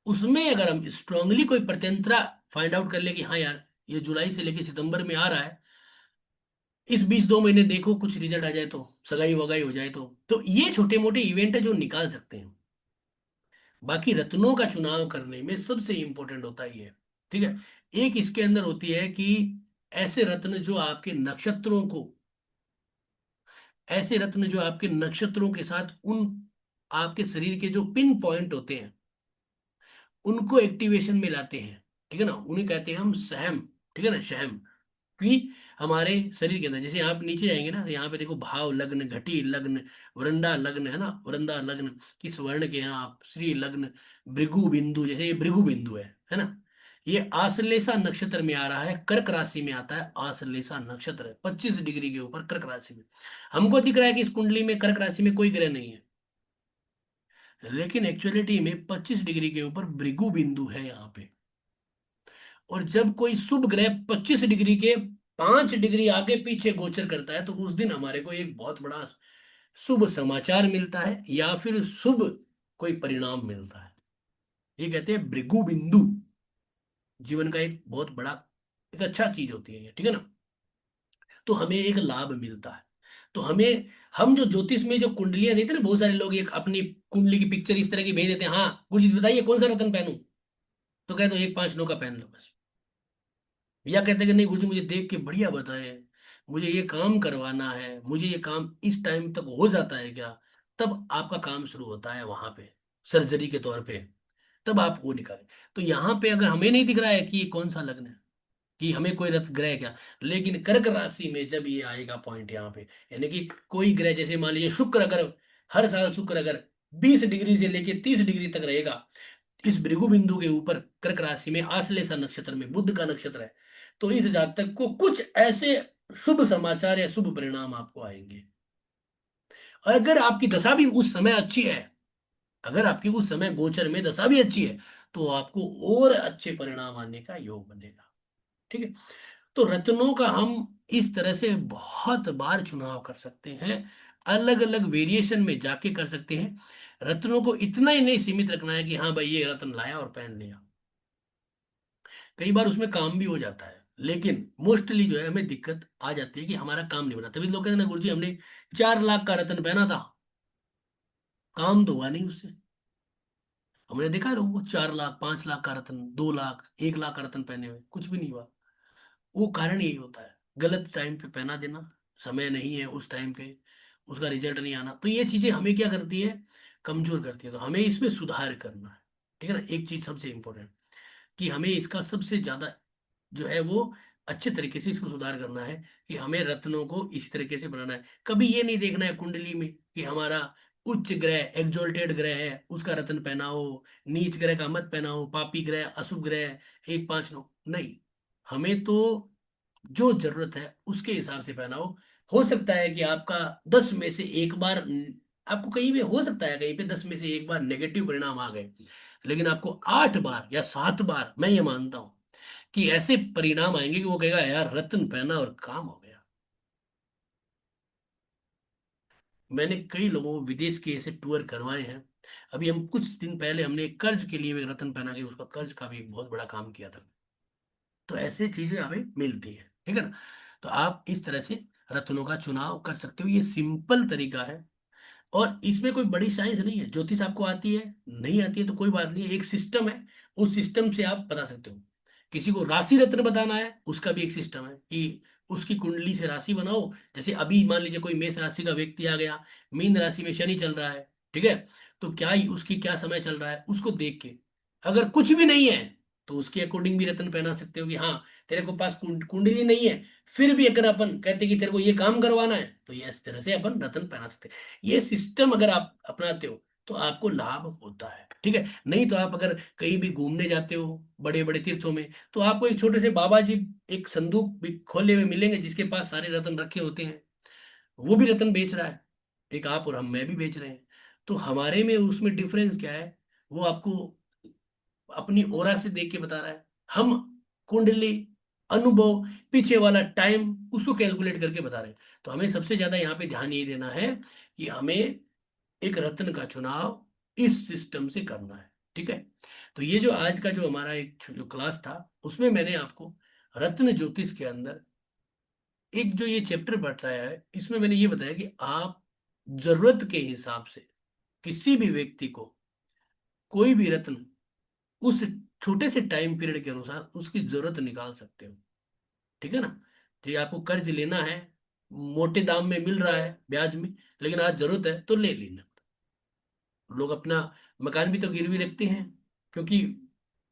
उसमें अगर हम स्ट्रांगली कोई प्रत्यंतरा फाइंड आउट कर ले कि हाँ यार ये जुलाई से लेके सितंबर में आ रहा है, इस बीच 2 महीने देखो कुछ रिजल्ट आ जाए, तो सगाई वगाई हो जाए, तो ये छोटे मोटे इवेंट है जो निकाल सकते हैं। बाकी रत्नों का चुनाव करने में सबसे इंपॉर्टेंट होता ही है, ठीक है। एक इसके अंदर होती है कि ऐसे रत्न जो आपके नक्षत्रों को, ऐसे रत्न जो आपके नक्षत्रों के साथ उन आपके शरीर के जो पिन पॉइंट होते हैं उनको एक्टिवेशन में लाते हैं, ठीक है ना, उन्हें कहते हैं हम सहम, ठीक है ना, सहम। कि हमारे शरीर के अंदर, जैसे आप नीचे जाएंगे ना, तो यहाँ पे देखो भाव लग्न, घटी लग्न, वृंदा लग्न है ना, वृंदा लग्न किस वर्ण के हैं आप, श्री लग्न, भृगु बिंदु, जैसे ये भृगु बिंदु है ना, ये आश्लेषा नक्षत्र में आ रहा है, कर्क राशि में आता है, आश्लेषा नक्षत्र है 25 डिग्री के ऊपर कर्क राशि में। हमको दिख रहा है कि इस कुंडली में कर्क राशि में कोई ग्रह नहीं है, लेकिन एक्चुअलिटी में 25 डिग्री के ऊपर भृगु बिंदु है यहाँ पे। और जब कोई शुभ ग्रह 25 डिग्री के 5 डिग्री आगे पीछे गोचर करता है, तो उस दिन हमारे को एक बहुत बड़ा शुभ समाचार मिलता है या फिर शुभ कोई परिणाम मिलता है। ये कहते हैं भृगु बिंदु, जीवन का एक बहुत बड़ा, एक अच्छा चीज होती है ये, ठीक है ना। तो हमें एक लाभ मिलता है। तो हमें, हम जो ज्योतिष में जो कुंडलियां देते हैं ना, बहुत सारे लोग एक अपनी कुंडली की पिक्चर इस तरह की भेज देते हैं, हाँ गुरु जी बताइए कौन सा रत्न पहनूं, तो कहते हो एक 5 नौ का पहन लो बस। या कहते हैं कि नहीं गुरुजी मुझे देख के बढ़िया बताए, मुझे ये काम करवाना है, मुझे ये काम इस टाइम तक हो जाता है क्या, तब आपका काम शुरू होता है वहां पे, सर्जरी के तौर पे, तब आप वो निकालें। तो यहाँ पे अगर हमें नहीं दिख रहा है कि ये कौन सा लग्न है, कि हमें कोई रथ ग्रह क्या, लेकिन कर्क राशि में जब ये आएगा पॉइंट यहाँ पे, यानी कि कोई ग्रह, जैसे मान लीजिए शुक्र, अगर हर साल शुक्र अगर 20 डिग्री से लेके 30 डिग्री तक रहेगा इस भृगु बिंदु के ऊपर कर्क राशि में, आश्लेषा नक्षत्र में, बुध का नक्षत्र है, तो इस जातक को कुछ ऐसे शुभ समाचार या शुभ परिणाम आपको आएंगे। और अगर आपकी दशा भी उस समय अच्छी है, अगर आपकी उस समय गोचर में दशा भी अच्छी है, तो आपको और अच्छे परिणाम आने का योग बनेगा। ठीक है। तो रत्नों का हम इस तरह से बहुत बार चुनाव कर सकते हैं, अलग अलग वेरिएशन में जाके कर सकते हैं। रत्नों को इतना ही नहीं सीमित रखना है कि हाँ भाई ये रत्न लाया और पहन लिया, कई बार उसमें काम भी हो जाता है, लेकिन मोस्टली जो है हमें दिक्कत आ जाती है कि हमारा काम नहीं बना। तभी लोग कहते हैं ना गुरुजी हमने 4 लाख का रत्न पहना था, काम तो हुआ नहीं उससे। हमने देखा है लोगों को 4 लाख 5 लाख का रत्न, 2 लाख 1 लाख का रत्न पहने हुए, कुछ भी नहीं हुआ। वो कारण यही होता है, गलत टाइम पे पहना देना, समय नहीं है उस टाइम पे, उसका रिजल्ट नहीं आना, तो ये चीजें हमें क्या करती है, कमजोर करती है। तो हमें इसमें सुधार करना है, ठीक है ना। एक चीज सबसे इंपॉर्टेंट, कि हमें इसका सबसे ज्यादा जो है वो अच्छे तरीके से इसको सुधार करना है, कि हमें रत्नों को इस तरीके से बनाना है। कभी ये नहीं देखना है कुंडली में कि हमारा उच्च ग्रह एग्जोल्टेड ग्रह है उसका रत्न पहनाओ, नीच ग्रह का मत पहनाओ, पापी ग्रह अशुभ ग्रह 1 5 9, नहीं। हमें तो जो जरूरत है उसके हिसाब से पहनाओ। हो सकता है कि आपका 10 में से 1 बार, आपको कहीं पे हो सकता है कहीं पे 10 में से 1 बार नेगेटिव परिणाम आ गए, लेकिन आपको 8 बार या 7 बार मैं ये मानता हूं कि ऐसे परिणाम आएंगे कि वो कहेगा यार रत्न पहना और काम हो गया। मैंने कई लोगों को विदेश के ऐसे टूर करवाए हैं। अभी हम कुछ दिन पहले हमने एक कर्ज के लिए भी रत्न पहना के उसका कर्ज का भी एक बहुत बड़ा काम किया था। तो ऐसी चीजें हमें मिलती है, ठीक है ना। तो आप इस तरह से रत्नों का चुनाव कर सकते हो, ये सिंपल तरीका है। और इसमें कोई बड़ी साइंस नहीं है, ज्योतिष आपको आती है नहीं आती है तो कोई बात नहीं है, एक सिस्टम है, उस सिस्टम से आप बता सकते हो। किसी को राशि रत्न बताना है उसका भी एक सिस्टम है कि उसकी कुंडली से राशि बनाओ। जैसे अभी मान लीजिए कोई मेष राशि का व्यक्ति आ गया, मीन राशि में शनि चल रहा है, ठीक है, तो क्या ही उसकी क्या समय चल रहा है उसको देख के, अगर कुछ भी नहीं है तो उसके अकॉर्डिंग भी रत्न पहना सकते हो कि हाँ तेरे को पास कुंडली नहीं है, फिर भी अगर अपन कहते कि तेरे को ये काम करवाना है तो ये इस तरह से अपन रत्न पहना सकते हैं। ये सिस्टम अगर आप अपनाते हो तो आपको लाभ होता है, ठीक है। नहीं तो आप अगर कहीं भी घूमने जाते हो बड़े बड़े तीर्थों में, तो आपको एक छोटे से बाबा जी एक संदूक भी खोले हुए मिलेंगे जिसके पास सारे रत्न रखे होते हैं, वो भी रत्न बेच रहा है, एक आप और हम मैं भी बेच रहे हैं। तो हमारे में उसमें डिफरेंस क्या है, वो आपको अपनी ओरा से देख के बता रहा है, हम कुंडली, अनुभव, पीछे वाला टाइम उसको कैलकुलेट करके बता रहे हैं। तो हमें सबसे ज्यादा यहाँ पे ध्यान ये देना है कि हमें एक रत्न का चुनाव इस सिस्टम से करना है, ठीक है। तो ये जो आज का जो हमारा एक जो क्लास था, उसमें मैंने आपको रत्न ज्योतिष के अंदर एक जो ये चैप्टर बताया है, इसमें मैंने ये बताया कि आप जरूरत के हिसाब से किसी भी व्यक्ति को कोई भी रत्न उस छोटे से टाइम पीरियड के अनुसार उसकी जरूरत निकाल सकते हो, ठीक है ना। तो ये आपको कर्ज लेना है, मोटे दाम में मिल रहा है ब्याज में, लेकिन आज जरूरत है तो ले लेना। लोग अपना मकान भी तो गिरवी रखते हैं, क्योंकि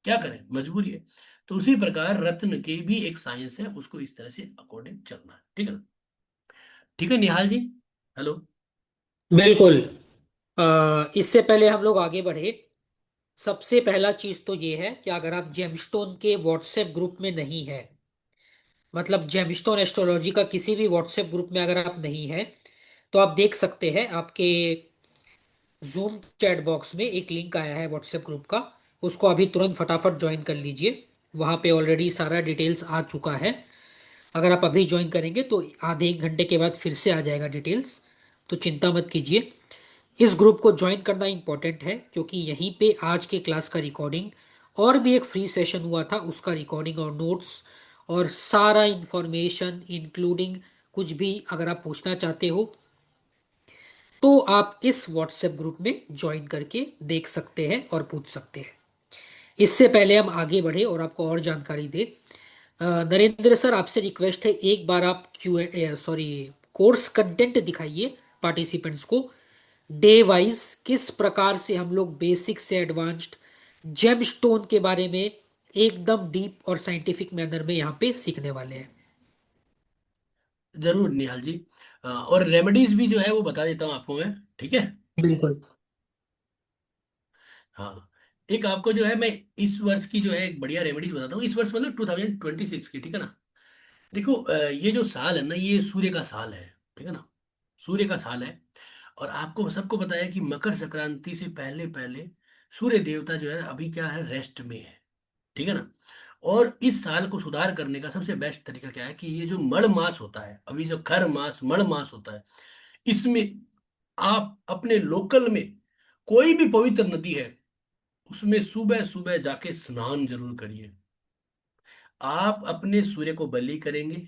क्या करें मजबूरी है। तो उसी प्रकार रत्न की भी एक साइंस है, उसको इस तरह से अकॉर्डिंग चलना है, ठीक है ना? ठीक है निहाल जी। हेलो। बिल्कुल। इससे पहले हम लोग आगे बढ़े, सबसे पहला चीज तो ये है कि अगर आप जेमस्टोन के व्हाट्सएप ग्रुप में नहीं है, मतलब जेमस्टोन एस्ट्रोलॉजी का किसी भी व्हाट्सएप ग्रुप में अगर आप नहीं है, तो आप देख सकते हैं आपके जूम चैट बॉक्स में एक लिंक आया है व्हाट्सएप ग्रुप का। उसको अभी तुरंत फटाफट ज्वाइन कर लीजिए। वहां पे ऑलरेडी सारा डिटेल्स आ चुका है। अगर आप अभी ज्वाइन करेंगे तो आधे एक घंटे के बाद फिर से आ जाएगा डिटेल्स। तो चिंता मत कीजिए। इस ग्रुप को ज्वाइन करना इंपॉर्टेंट है, क्योंकि यहीं पे आज के क्लास का रिकॉर्डिंग और भी एक फ्री सेशन हुआ था उसका रिकॉर्डिंग और नोट्स और सारा इंफॉर्मेशन इंक्लूडिंग कुछ भी अगर आप पूछना चाहते हो तो आप इस व्हाट्सएप ग्रुप में ज्वाइन करके देख सकते हैं और पूछ सकते हैं। इससे पहले हम आगे बढ़े और आपको और जानकारी दे, नरेंद्र सर आपसे रिक्वेस्ट है, एक बार आप क्यू सॉरी कोर्स कंटेंट दिखाइए पार्टिसिपेंट्स को। डे वाइज किस प्रकार से हम लोग बेसिक से एडवांस्ड जेम स्टोन के बारे में एकदम डीप और साइंटिफिक मैनर में यहाँ पे सीखने वाले हैं। जरूर निहाल जी। और रेमेडीज भी जो है वो बता देता हूँ आपको मैं, ठीक है? बिल्कुल। हाँ। एक आपको जो है मैं इस वर्ष की जो है एक बढ़िया रेमेडीज बताता हूँ, इस वर्ष मतलब 2026 की, ठीक है ना? देखो ये जो साल है ना, ये सूर्य का साल है, ठीक है ना? सूर्य का साल है। और आपको सबको पता है कि मकर संक्रांति से पहले पहले सूर्य देवता जो है अभी क्या है, रेस्ट में है, ठीक है ना? और इस साल को सुधार करने का सबसे बेस्ट तरीका क्या है कि ये जो मड़ मास होता है, अभी जो खर मास मड़ मास होता है, इसमें आप अपने लोकल में कोई भी पवित्र नदी है उसमें सुबह सुबह जाके स्नान जरूर करिए। आप अपने सूर्य को बलि करेंगे,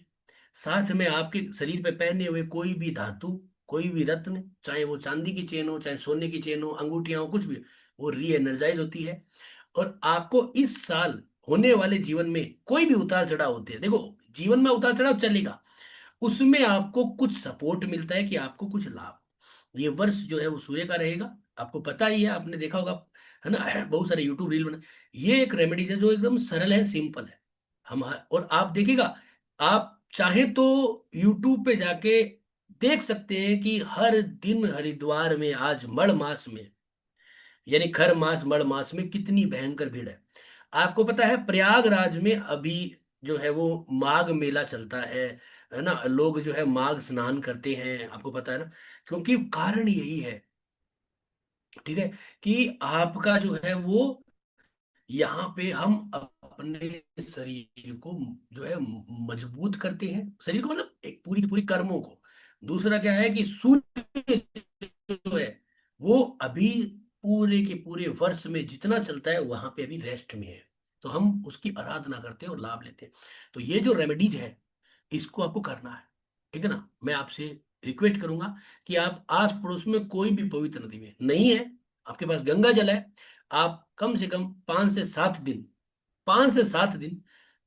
साथ में आपके शरीर पे पहने हुए कोई भी धातु, कोई भी रत्न, चाहे वो चांदी की चेन हो, चाहे सोने की चेन हो, अंगूठियां हो, कुछ भी, वो री एनर्जाइज होती है। और आपको इस साल होने वाले जीवन में कोई भी उतार चढ़ाव होते हैं, देखो जीवन में उतार चढ़ाव चलेगा, उसमें आपको कुछ सपोर्ट मिलता है कि आपको कुछ लाभ। ये वर्ष जो है वो सूर्य का रहेगा, आपको पता ही है, आपने देखा होगा, है ना? बहुत सारे यूट्यूब रील बने। ये एक रेमेडी है जो एकदम सरल है, सिंपल है। हम और आप देखिएगा, आप चाहे तो यूट्यूब पे जाके देख सकते हैं कि हर दिन हरिद्वार में आज मड़ मास में, यानी खर मास मड़ मास में कितनी भयंकर भीड़ है। आपको पता है प्रयागराज में अभी जो है वो माघ मेला चलता है ना? लोग जो है माघ स्नान करते हैं, आपको पता है ना? क्योंकि कारण यही है, ठीक है, कि आपका जो है वो यहाँ पे हम अपने शरीर को जो है मजबूत करते हैं, शरीर को मतलब एक पूरी की पूरी कर्मों को। दूसरा क्या है कि सूर्य जो है वो अभी पूरे के पूरे वर्ष में जितना चलता है वहां पे अभी रेस्ट में है, तो हम उसकी आराधना करते हैं और लाभ लेते हैं। तो ये जो रेमेडीज है इसको आपको करना है, ठीक है ना? मैं आपसे रिक्वेस्ट करूंगा कि आप आस पड़ोस में कोई भी पवित्र नदी में नहीं है, आपके पास गंगा जल है, आप कम से कम 5 से 7 दिन, 5 से 7 दिन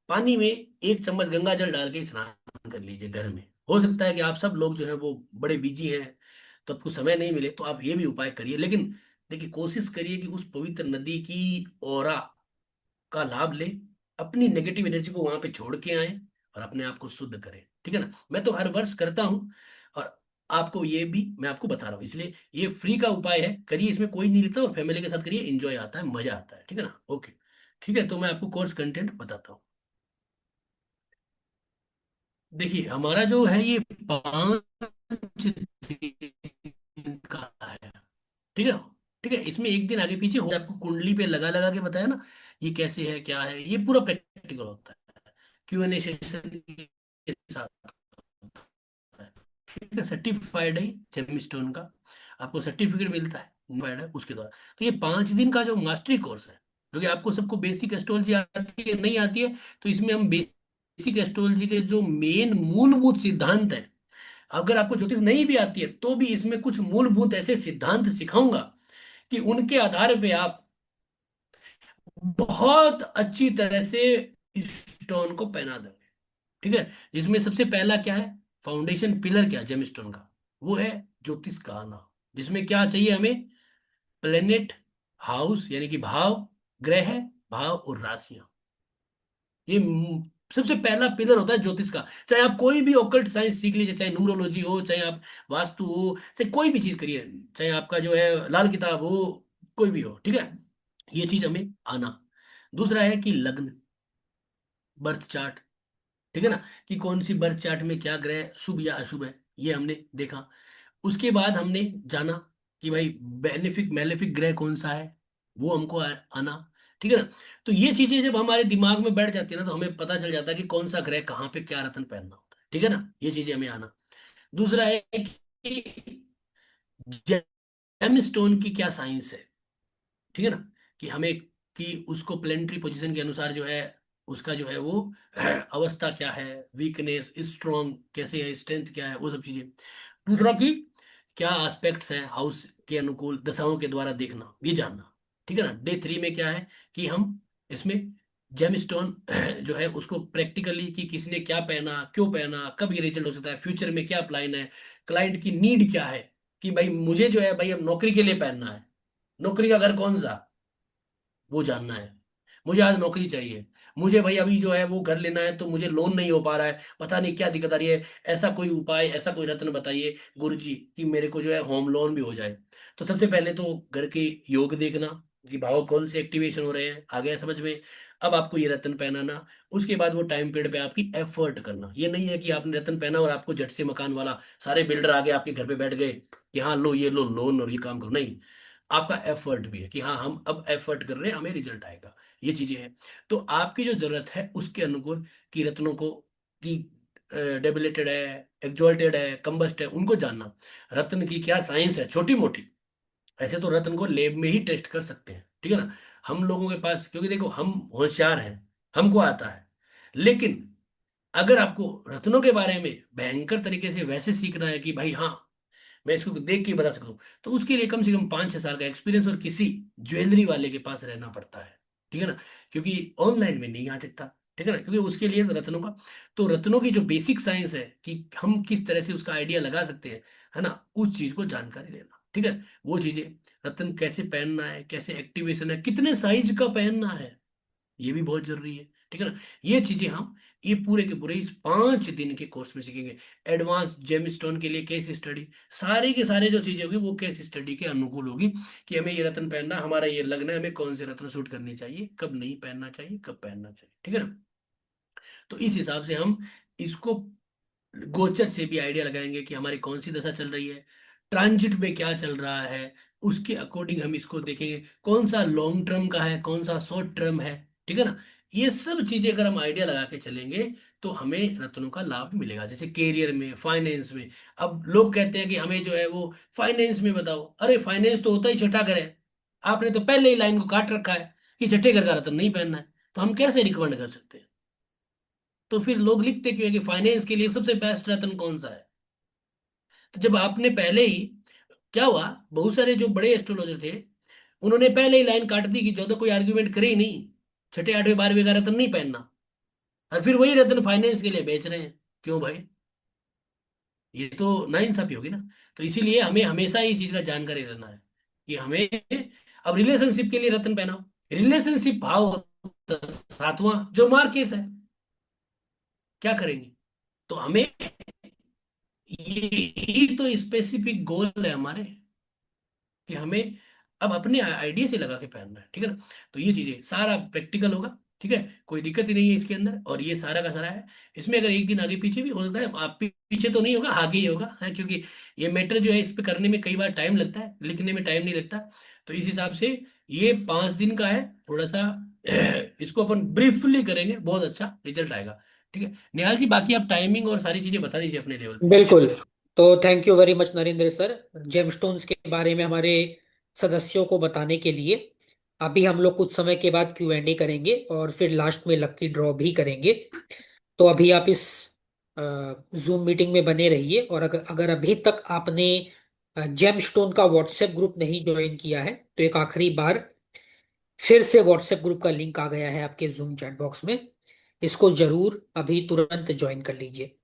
पानी में 1 चम्मच गंगा जल डाल के स्नान कर लीजिए घर में। हो सकता है कि आप सब लोग जो है वो बड़े बिजी हैं, तो आपको समय नहीं मिले, तो आप ये भी उपाय करिए, लेकिन देखिए कोशिश करिए कि उस पवित्र नदी की ओरा का लाभ लें, अपनी नेगेटिव एनर्जी को वहां पे छोड़ के आए और अपने आप को शुद्ध करें, ठीक है ना? मैं तो हर वर्ष करता हूँ, और आपको ये भी मैं आपको बता रहा हूँ, इसलिए ये फ्री का उपाय है, करिए, इसमें कोई नहीं लेता, और फैमिली के साथ करिए, एंजॉय आता है, मजा आता है, ठीक है ना? ओके। ठीक है, तो मैं आपको कोर्स कंटेंट बताता हूँ। देखिए हमारा जो है ये 5 दिन का है, ठीक है? ठीक है, इसमें एक दिन आगे पीछे हो, आपको कुंडली पे लगा लगा के बताया ना ये कैसे है क्या है, ये पूरा प्रैक्टिकल होता है, Q&A सेशन के साथ होता है, ठीक है? सर्टिफाइड है जेम स्टोन का, आपको सर्टिफिकेट मिलता है सर्टिफाइड है उसके द्वारा। तो ये 5 दिन का जो मास्टरी कोर्स है, क्योंकि आपको सबको बेसिक एस्ट्रोलॉजी आती है नहीं आती है, तो इसमें हम बेसिक एस्ट्रोलॉजी के जो मेन मूलभूत सिद्धांत है, अगर आपको ज्योतिष नहीं भी आती है तो भी इसमें कुछ मूलभूत ऐसे सिद्धांत सिखाऊंगा कि उनके आधार पे आप बहुत अच्छी तरह से स्टोन को पहना देंगे, ठीक है? जिसमें सबसे पहला क्या है, फाउंडेशन पिलर क्या है जेमस्टोन का, वो है ज्योतिष का आना, जिसमें क्या चाहिए हमें, प्लेनेट, हाउस यानी कि भाव, ग्रह, भाव और राशियां, ये सबसे पहला पिलर होता है ज्योतिष का। चाहे आप कोई भी ऑकल्ट साइंस सीख लीजिए, चाहे न्यूमरोलॉजी हो, चाहे आप वास्तु हो, चाहे कोई भी चीज करिए, चाहे आपका जो है लाल किताब हो, कोई भी हो, ठीक है, ये चीज हमें आना। दूसरा है कि लग्न, बर्थ चार्ट, ठीक है ना, कि कौन सी बर्थ चार्ट में क्या ग्रह शुभ या अशुभ है, ये हमने देखा। उसके बाद हमने जाना कि भाई बेनिफिक मेलेफिक ग्रह कौन सा है, वो हमको आना, ठीक है ना। तो ये चीजें जब हमारे दिमाग में बैठ जाती है ना, तो हमें पता चल जाता है कि कौन सा ग्रह कहाँ पे क्या रत्न पहनना होता है, ठीक है ना, ये चीजें हमें आना। दूसरा है कि जेम स्टोन की क्या साइंस है, ठीक है ना, कि हमें, कि उसको प्लेनेटरी पोजीशन के अनुसार जो है, उसका जो है वो अवस्था क्या है, वीकनेस स्ट्रॉन्ग कैसे है, स्ट्रेंथ क्या है, वो सब चीजें। दूसरा कि क्या एस्पेक्ट्स हैं हाउस के अनुकूल, दशाओं के द्वारा देखना, ये जानना, ठीक है ना। डे 3 में क्या है कि हम इसमें जेमस्टोन जो है उसको प्रैक्टिकली, कि किसने क्या पहना, क्यों पहना, कब ये रिजल्ट हो सकता है, फ्यूचर में क्या प्लान है, क्लाइंट की नीड क्या है, कि भाई मुझे जो है भाई अब नौकरी के लिए पहनना है, नौकरी का घर कौन सा, वो जानना है। मुझे आज नौकरी चाहिए, मुझे भाई अभी जो है वो घर लेना है, तो मुझे लोन नहीं हो पा रहा है, पता नहीं क्या दिक्कत आ रही है, ऐसा कोई उपाय, ऐसा कोई रत्न बताइए गुरु जी कि मेरे को जो है होम लोन भी हो जाए। तो सबसे पहले तो घर के योग देखना, कि भाव कौन से एक्टिवेशन हो रहे हैं, आ गया समझ में। अब आपको ये रत्न पहनाना, उसके बाद वो टाइम पीरियड पे आपकी एफर्ट करना। ये नहीं है कि आपने रत्न पहना और आपको झट से मकान वाला, सारे बिल्डर आगे आपके घर पे बैठ गए कि हाँ लो ये लो लोन और ये काम करो, नहीं। आपका एफर्ट भी है कि हाँ हम अब एफर्ट कर रहे हैं, हमें रिजल्ट आएगा, ये चीजें हैं। तो आपकी जो जरूरत है उसके अनुकूल, की रत्नों को, की डेबिलेटेड है, एक्सॉल्टेड है, कंबस्ट है, उनको जानना। रत्न की क्या साइंस है छोटी मोटी, ऐसे तो रत्न को लेब में ही टेस्ट कर सकते हैं, ठीक है ना। हम लोगों के पास, क्योंकि देखो हम होशियार हैं, हमको आता है, लेकिन अगर आपको रत्नों के बारे में भयंकर तरीके से वैसे सीखना है कि भाई हाँ मैं इसको देख के ही बता सकता हूँ, तो उसके लिए कम से कम 5-6 साल का एक्सपीरियंस और किसी ज्वेलरी वाले के पास रहना पड़ता है, ठीक है ना, क्योंकि ऑनलाइन में नहीं आ सकता, ठीक है ना, क्योंकि उसके लिए तो रत्नों का, तो रत्नों की जो बेसिक साइंस है कि हम किस तरह से उसका आइडिया लगा सकते हैं, है ना, उस चीज को जानकारी लेना, ठीक है। वो चीजें, रत्न कैसे पहनना है, कैसे एक्टिवेशन है, कितने साइज का पहनना है, ये भी बहुत जरूरी है, ठीक है ना। ये चीजें हम, ये पूरे के पूरे इस 5 दिन के कोर्स में सीखेंगे। एडवांस जेमस्टोन के लिए केस स्टडी, सारे के सारे जो चीजें होगी वो केस स्टडी के अनुकूल होगी, कि हमें ये रत्न पहनना, हमारा ये लगना है, हमें कौन से रत्न सूट करनी चाहिए, कब नहीं पहनना चाहिए, कब पहनना चाहिए, ठीक है ना। तो इस हिसाब से हम इसको गोचर से भी आइडिया लगाएंगे कि हमारी कौन सी दशा चल रही है, ट्रांजिट में क्या चल रहा है, उसके अकॉर्डिंग हम इसको देखेंगे, कौन सा लॉन्ग टर्म का है, कौन सा शॉर्ट टर्म है, ठीक है ना। ये सब चीजें अगर हम आइडिया लगा के चलेंगे, तो हमें रत्नों का लाभ मिलेगा, जैसे कैरियर में, फाइनेंस में। अब लोग कहते हैं कि हमें जो है वो फाइनेंस में बताओ, अरे फाइनेंस तो होता ही छठा घर है, आपने तो पहले ही लाइन को काट रखा है कि छठे घर का रत्न नहीं पहनना है, तो हम कैसे रिकमेंड कर सकते हैं। तो फिर लोग लिखते क्यों है कि फाइनेंस के लिए सबसे बेस्ट रत्न कौन सा है। तो जब आपने पहले ही, क्या हुआ, बहुत सारे जो बड़े एस्ट्रोलॉजर थे, उन्होंने पहले ही लाइन काट दी कि ज्यादा कोई आर्ग्यूमेंट करे ही नहीं, छठे 8वें 12वें का रत्न नहीं पहनना, और फिर वही रत्न फाइनेंस के लिए बेच रहे हैं। क्यों भाई, ये तो नाइंसाफी होगी ना। तो इसीलिए हमें हमेशा ये चीज का जानकारी रहना है कि हमें, अब रिलेशनशिप के लिए रत्न पहनाओ, रिलेशनशिप भाव होता है 7वां, जो मार्केस है, क्या करेंगे। तो हमें ये तो स्पेसिफिक गोल है हमारे, कि हमें अब अपने आइडिया से लगा के पहनना है, ठीक है ना। तो ये चीजें सारा प्रैक्टिकल होगा, ठीक है, कोई दिक्कत ही नहीं है इसके अंदर, और ये सारा का सारा है। इसमें अगर एक दिन आगे पीछे भी हो सकता है, आप पीछे तो नहीं होगा, आगे ही होगा, है, क्योंकि ये मैटर जो है इस पे करने में कई बार टाइम लगता है, लिखने में टाइम नहीं लगता। तो इस हिसाब से ये 5 दिन का है, थोड़ा सा इसको अपन ब्रीफली करेंगे, बहुत अच्छा रिजल्ट आएगा, ठीक है। निहाल जी, बाकी आप टाइमिंग और सारी चीजें बता दीजिए अपने लेवल पे। बिल्कुल। तो thank you very much Narendra sir, gemstones के बारे में हमारे सदस्यों को बताने के लिए। अभी हम लोग कुछ समय के बाद Q&A करेंगे और फिर लास्ट में लकी ड्रॉ भी करेंगे। तो अभी आप इस जूम मीटिंग में बने रहिए, और अगर अगर अभी तक आपने जेमस्टोन का व्हाट्सएप ग्रुप नहीं ज्वाइन किया है, तो एक आखिरी बार फिर से व्हाट्सएप ग्रुप का लिंक आ गया है आपके जूम चैट बॉक्स में। इसको जरूर अभी तुरंत ज्वाइन कर लीजिए।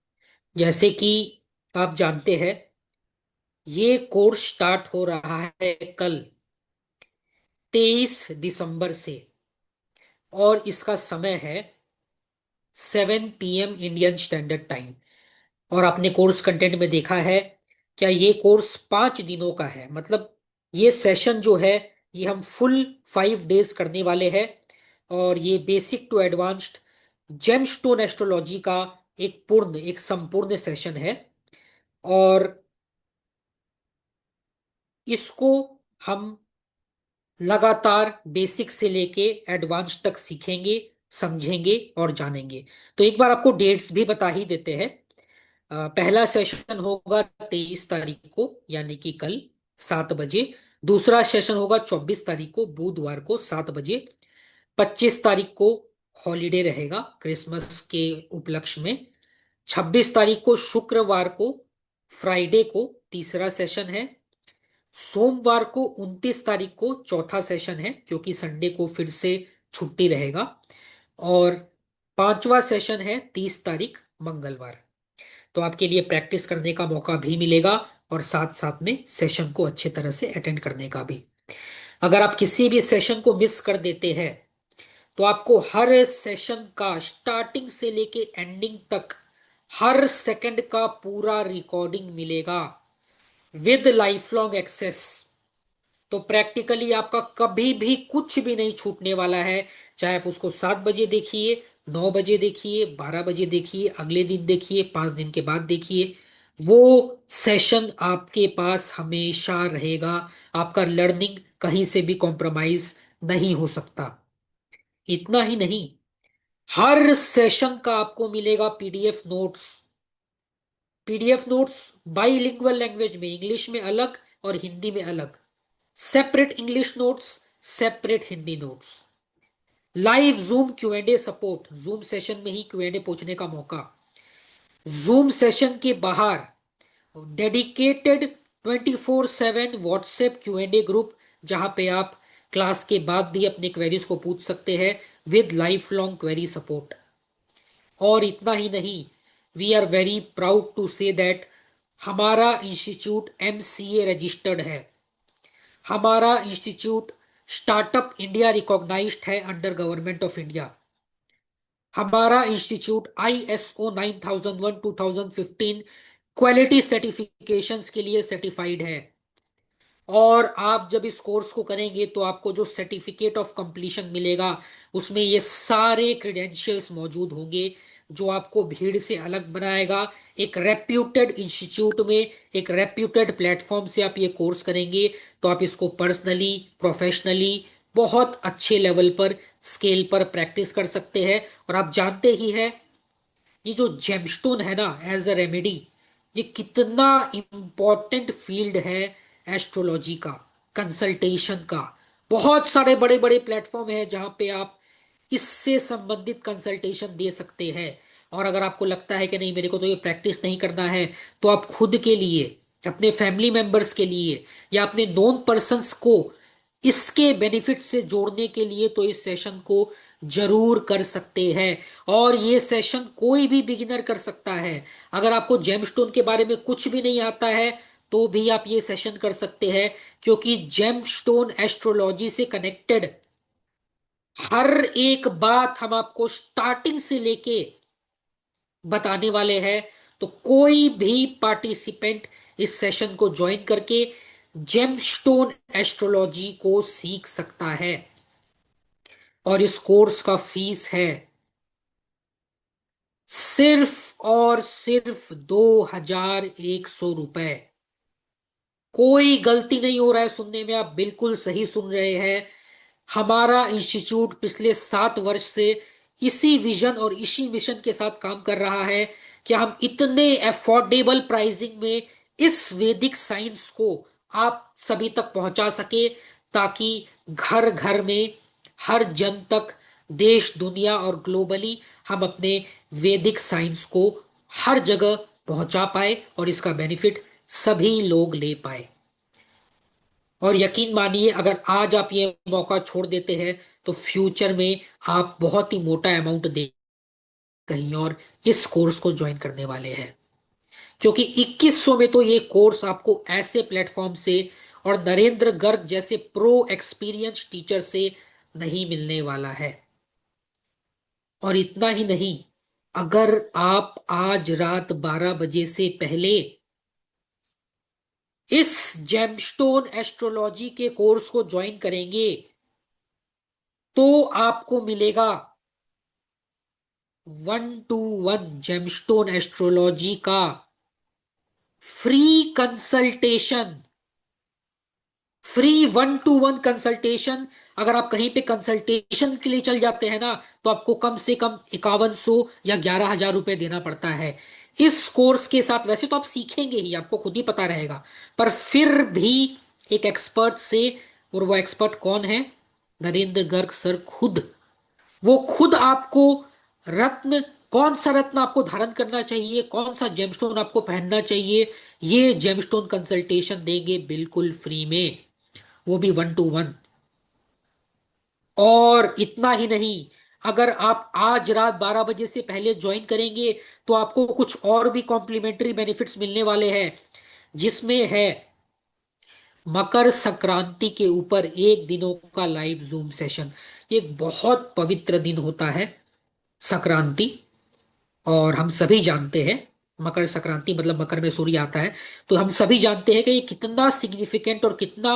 जैसे कि आप जानते हैं, ये कोर्स स्टार्ट हो रहा है कल 23 दिसंबर से, और इसका समय है 7 PM इंडियन स्टैंडर्ड टाइम। और आपने कोर्स कंटेंट में देखा है क्या, ये कोर्स 5 दिनों का है। मतलब ये सेशन जो है, ये हम फुल 5 डेज करने वाले हैं। और ये basic to advanced gemstone astrology का एक संपूर्ण सेशन है। और इसको हम लगातार बेसिक से लेके एडवांस तक सीखेंगे, समझेंगे और जानेंगे। तो एक बार आपको डेट्स भी बता ही देते हैं। पहला सेशन होगा 23 तारीख को, यानी कि कल 7 बजे। दूसरा सेशन होगा 24 तारीख को, बुधवार को 7 बजे। 25 तारीख को हॉलीडे रहेगा क्रिसमस के उपलक्ष्य में। 26 तारीख को शुक्रवार को, फ्राइडे को तीसरा सेशन है। सोमवार को 29 तारीख को चौथा सेशन है, क्योंकि संडे को फिर से छुट्टी रहेगा। और पांचवा सेशन है 30 तारीख मंगलवार। तो आपके लिए प्रैक्टिस करने का मौका भी मिलेगा, और साथ साथ में सेशन को अच्छे तरह से अटेंड करने का भी। अगर आप किसी भी सेशन को मिस कर देते हैं, तो आपको हर सेशन का स्टार्टिंग से लेके एंडिंग तक हर सेकंड का पूरा रिकॉर्डिंग मिलेगा विद लाइफ लॉन्ग एक्सेस। तो प्रैक्टिकली आपका कभी भी कुछ भी नहीं छूटने वाला है। चाहे आप उसको 7 बजे देखिए, 9 बजे देखिए, 12 बजे देखिए, अगले दिन देखिए, 5 दिन के बाद देखिए, वो सेशन आपके पास हमेशा रहेगा। आपका लर्निंग कहीं से भी कॉम्प्रोमाइज नहीं हो सकता। इतना ही नहीं, हर सेशन का आपको मिलेगा PDF notes. PDF notes bilingual language में, इंग्लिश में अलग और हिंदी में अलग। Separate English notes, separate Hindi notes. Live zoom Q and a support, zoom session में ही क्यू एंड ए पूछने का मौका। जूम सेशन के बाहर dedicated 24/7 WhatsApp Q and A group, जहां पे आप क्लास के बाद भी अपने क्वेरीज को पूछ सकते हैं with lifelong query support. और इतना ही नहीं, we are very proud to say that हमारा इंस्टीट्यूट एमसीए रजिस्टर्ड है। हमारा इंस्टीट्यूट स्टार्टअप इंडिया रिकॉग्नाइज्ड है अंडर गवर्नमेंट ऑफ इंडिया। हमारा इंस्टीट्यूट ISO 9001 2015 क्वालिटी सर्टिफिकेशंस के लिए सर्टिफाइड है। और आप जब इस कोर्स को करेंगे तो आपको जो सर्टिफिकेट ऑफ कंप्लीशन मिलेगा, उसमें ये सारे क्रेडेंशियल्स मौजूद होंगे, जो आपको भीड़ से अलग बनाएगा। एक रेप्यूटेड इंस्टीट्यूट में, एक रेप्यूटेड प्लेटफॉर्म से आप ये कोर्स करेंगे, तो आप इसको पर्सनली, प्रोफेशनली बहुत अच्छे लेवल पर, स्केल पर प्रैक्टिस कर सकते हैं। और आप जानते ही हैं, ये जो जेमस्टोन है ना, एज अ रेमेडी, ये कितना इंपॉर्टेंट फील्ड है एस्ट्रोलॉजी का, कंसल्टेशन का। बहुत सारे बड़े बड़े प्लेटफॉर्म है जहां पे आप इससे संबंधित कंसल्टेशन दे सकते हैं। और अगर आपको लगता है कि नहीं, मेरे को तो ये प्रैक्टिस नहीं करना है, तो आप खुद के लिए, अपने फैमिली मेंबर्स के लिए, या अपने नोन पर्सन्स को इसके बेनिफिट से जोड़ने के लिए, तो इस सेशन को जरूर कर सकते हैं। और ये सेशन कोई भी बिगिनर कर सकता है। अगर आपको जेमस्टोन के बारे में कुछ भी नहीं आता है, तो भी आप ये सेशन कर सकते हैं, क्योंकि जेमस्टोन एस्ट्रोलॉजी से कनेक्टेड हर एक बात हम आपको स्टार्टिंग से लेके बताने वाले हैं। तो कोई भी पार्टिसिपेंट इस सेशन को ज्वाइन करके जेमस्टोन एस्ट्रोलॉजी को सीख सकता है। और इस कोर्स का फीस है सिर्फ और सिर्फ 2100 रुपए। कोई गलती नहीं हो रहा है सुनने में, आप बिल्कुल सही सुन रहे हैं। हमारा इंस्टीट्यूट पिछले 7 वर्ष से इसी विजन और इसी मिशन के साथ काम कर रहा है कि हम इतने अफोर्डेबल प्राइसिंग में इस वैदिक साइंस को आप सभी तक पहुंचा सके, ताकि घर घर में, हर जन तक, देश दुनिया और ग्लोबली हम अपने वैदिक साइंस को हर जगह पहुंचा पाए और इसका बेनिफिट सभी लोग ले पाए। और यकीन मानिए, अगर आज आप ये मौका छोड़ देते हैं, तो फ्यूचर में आप बहुत ही मोटा अमाउंट दे कहीं और इस कोर्स को ज्वाइन करने वाले हैं। क्योंकि 2100 में तो ये कोर्स आपको ऐसे प्लेटफॉर्म से और नरेंद्र गर्ग जैसे प्रो एक्सपीरियंस टीचर से नहीं मिलने वाला है। और इतना ही नहीं, अगर आप आज रात 12 बजे से पहले इस जेमस्टोन एस्ट्रोलॉजी के कोर्स को ज्वाइन करेंगे तो आपको मिलेगा 1-to-1 जेमस्टोन एस्ट्रोलॉजी का free consultation. Free 1-to-1 consultation. अगर आप कहीं पे कंसल्टेशन के लिए चल जाते हैं ना, तो आपको कम से कम 5100 या 11,000 रुपए देना पड़ता है। इस कोर्स के साथ वैसे तो आप सीखेंगे ही, आपको खुद ही पता रहेगा, पर फिर भी एक एक्सपर्ट से। और वो एक्सपर्ट कौन है? नरेंद्र गर्ग सर खुद। वो खुद आपको रत्न, कौन सा रत्न आपको धारण करना चाहिए, कौन सा जेमस्टोन आपको पहनना चाहिए, ये जेमस्टोन कंसल्टेशन देंगे बिल्कुल फ्री में, वो भी 1-to-1। और इतना ही नहीं, अगर आप आज रात 12 बजे से पहले ज्वाइन करेंगे तो आपको कुछ और भी कॉम्प्लीमेंट्री बेनिफिट्स मिलने वाले हैं, जिसमें है मकर संक्रांति के ऊपर एक दिनों का लाइव जूम सेशन। ये एक बहुत पवित्र दिन होता है, संक्रांति। और हम सभी जानते हैं, मकर संक्रांति मतलब मकर में सूर्य आता है। तो हम सभी जानते हैं कि ये कितना सिग्निफिकेंट और कितना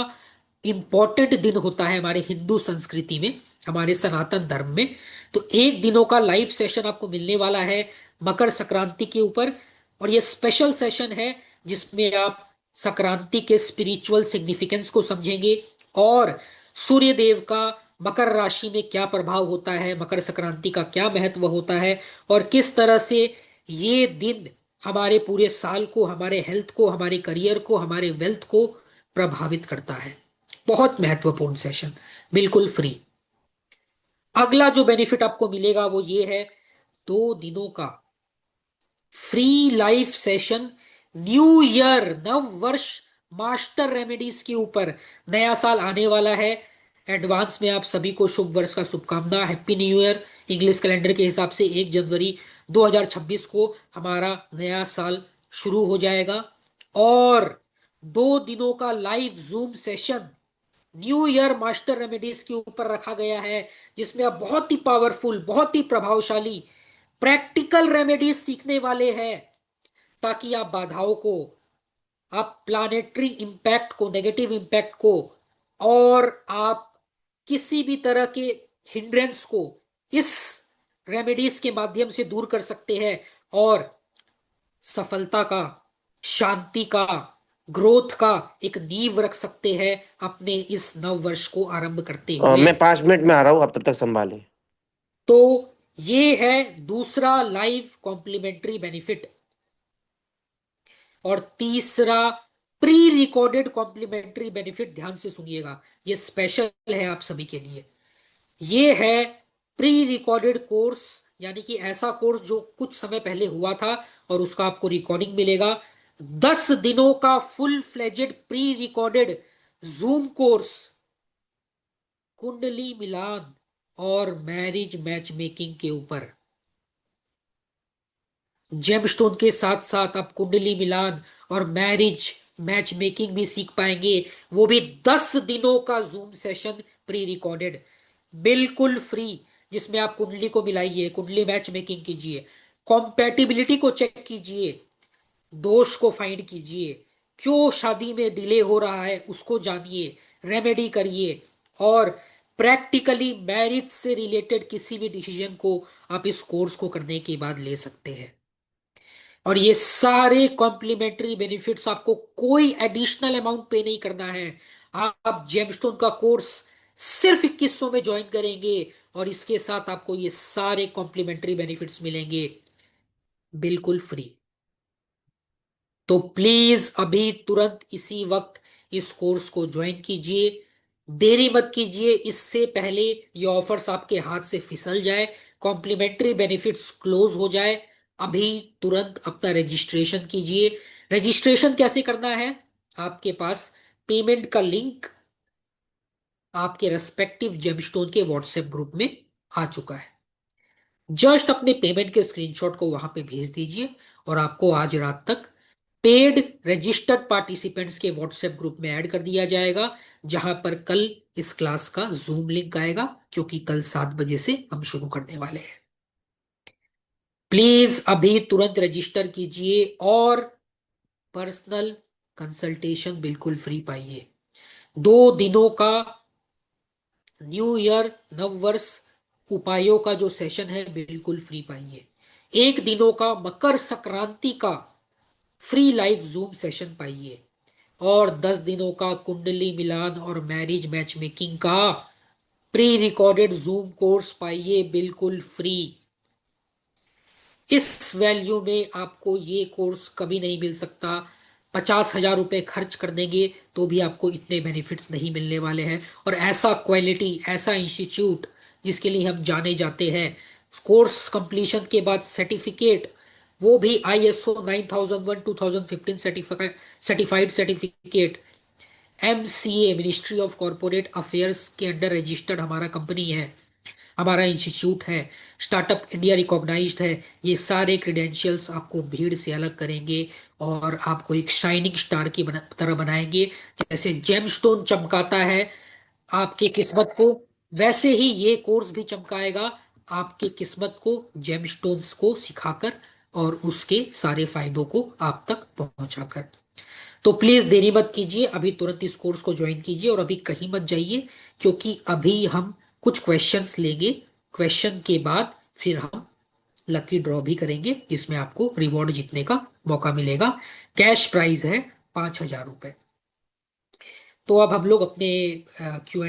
इंपॉर्टेंट दिन होता है हमारे हिंदू संस्कृति में, हमारे सनातन धर्म में। तो एक दिनों का लाइव सेशन आपको मिलने वाला है मकर संक्रांति के ऊपर। और ये स्पेशल सेशन है जिसमें आप संक्रांति के स्पिरिचुअल सिग्निफिकेंस को समझेंगे, और सूर्य देव का मकर राशि में क्या प्रभाव होता है, मकर संक्रांति का क्या महत्व होता है, और किस तरह से ये दिन हमारे पूरे साल को, हमारे हेल्थ को, हमारे करियर को, हमारे वेल्थ को प्रभावित करता है। बहुत महत्वपूर्ण सेशन, बिल्कुल फ्री। अगला जो बेनिफिट आपको मिलेगा वो ये है, 2 दिनों का free life session new year, नव वर्ष मास्टर रेमेडीज के ऊपर। नया साल आने वाला है, एडवांस में आप सभी को शुभ वर्ष का शुभकामना, happy new year. English calendar के हिसाब से 1 जनवरी 2026 को हमारा नया साल शुरू हो जाएगा। और 2 दिनों का live zoom session new year master remedies के ऊपर रखा गया है, जिसमें आप बहुत ही पावरफुल, बहुत ही प्रभावशाली प्रैक्टिकल रेमेडीज सीखने वाले हैं, ताकि आप बाधाओं को, आप प्लानेटरी इंपैक्ट को, नेगेटिव इंपैक्ट को, और आप किसी भी तरह के हिंड्रेंस को इस रेमेडीज के माध्यम से दूर कर सकते हैं, और सफलता का, शांति का, ग्रोथ का एक नींव रख सकते हैं अपने इस नव वर्ष को आरंभ करते हुए। मैं 5 मिनट में आ रहा हूँ, आप तब तक संभालें। तो ये है दूसरा लाइव कॉम्प्लीमेंट्री बेनिफिट। और तीसरा प्री रिकॉर्डेड कॉम्प्लीमेंट्री बेनिफिट, ध्यान से सुनिएगा, ये स्पेशल है आप सभी के लिए। ये है प्री रिकॉर्डेड कोर्स, यानी कि ऐसा कोर्स जो कुछ समय पहले हुआ था और उसका आपको रिकॉर्डिंग मिलेगा। 10 दिनों का full fledged pre recorded zoom course, कुंडली मिलान और मैरिज मैच मेकिंग के ऊपर। जेमस्टोन के साथ साथ आप कुंडली मिलान और मैरिज मैच मेकिंग भी सीख पाएंगे, वो भी 10 दिनों का जूम सेशन प्री रिकॉर्डेड, बिल्कुल फ्री, जिसमें आप कुंडली को मिलाइए, कुंडली मैच मेकिंग कीजिए, कॉम्पैटिबिलिटी को चेक कीजिए, दोष को फाइंड कीजिए, क्यों शादी में डिले हो रहा है उसको जानिए, रेमेडी करिए, और प्रैक्टिकली मैरिज से रिलेटेड किसी भी डिसीजन को आप इस कोर्स को करने के बाद ले सकते हैं। और ये सारे कॉम्प्लीमेंट्री बेनिफिट्स, आपको कोई एडिशनल अमाउंट पे नहीं करना है। आप जेमस्टोन का कोर्स सिर्फ 2100 में ज्वाइन करेंगे, और इसके साथ आपको ये सारे कॉम्प्लीमेंट्री बेनिफिट्स मिलेंगे बिल्कुल फ्री। तो प्लीज अभी तुरंत इसी वक्त इस कोर्स को ज्वाइन कीजिए, देरी मत कीजिए, इससे पहले ये ऑफर्स आपके हाथ से फिसल जाए, कॉम्प्लीमेंट्री बेनिफिट्स क्लोज हो जाए। अभी तुरंत अपना रजिस्ट्रेशन कीजिए। रजिस्ट्रेशन कैसे करना है? आपके पास पेमेंट का लिंक आपके रेस्पेक्टिव जेमस्टोन के व्हाट्सएप ग्रुप में आ चुका है। जस्ट अपने पेमेंट के स्क्रीनशॉट को वहां पे भेज दीजिए, और आपको आज रात तक पेड रजिस्टर्ड पार्टिसिपेंट्स के व्हाट्सएप ग्रुप में ऐड कर दिया जाएगा, जहां पर कल इस क्लास का जूम लिंक आएगा, क्योंकि कल 7 बजे से हम शुरू करने वाले हैं। प्लीज अभी तुरंत रजिस्टर कीजिए और पर्सनल कंसल्टेशन बिल्कुल फ्री पाइए। 2 दिनों का न्यू ईयर नव वर्ष उपायों का जो सेशन है बिल्कुल फ्री पाइए। 1 दिनों का मकर संक्रांति का फ्री लाइव जूम सेशन पाइए। और 10 दिनों का कुंडली मिलान और मैरिज मैच मेकिंग का प्री रिकॉर्डेड जूम कोर्स पाइए बिल्कुल फ्री। इस वैल्यू में आपको ये कोर्स कभी नहीं मिल सकता। 50,000 रुपए खर्च कर देंगे तो भी आपको इतने बेनिफिट्स नहीं मिलने वाले हैं। और ऐसा क्वालिटी, ऐसा इंस्टीट्यूट जिसके लिए हम जाने जाते हैं, कोर्स कंप्लीशन के बाद सर्टिफिकेट, वो भी ISO 9001 2015 certified certificate, MCA ministry of corporate affairs के अंडर रजिस्टर्ड हमारा कंपनी है, हमारा इंस्टीट्यूट है, स्टार्टअप इंडिया रिकॉग्नाइज्ड है। ये सारे क्रेडेंशियल्स आपको भीड़ से अलग करेंगे और आपको एक शाइनिंग स्टार की तरह बनाएंगे। जैसे जेमस्टोन चमकाता है आपके किस्मत को, वैसे ही ये कोर्स भी चमकाएगा आपके किस्मत को जेमस्टोन्स को सिखाकर और उसके सारे फायदों को आप तक पहुंचाकर। तो प्लीज देरी मत कीजिए, अभी तुरंत इस कोर्स को ज्वाइन कीजिए और अभी कहीं मत जाइए, क्योंकि अभी हम कुछ क्वेश्चंस लेंगे। क्वेश्चन के बाद फिर हम लकी ड्रॉ भी करेंगे जिसमें आपको रिवॉर्ड जीतने का मौका मिलेगा। कैश प्राइज है 5,000 रुपए। तो अब हम लोग अपने क्यू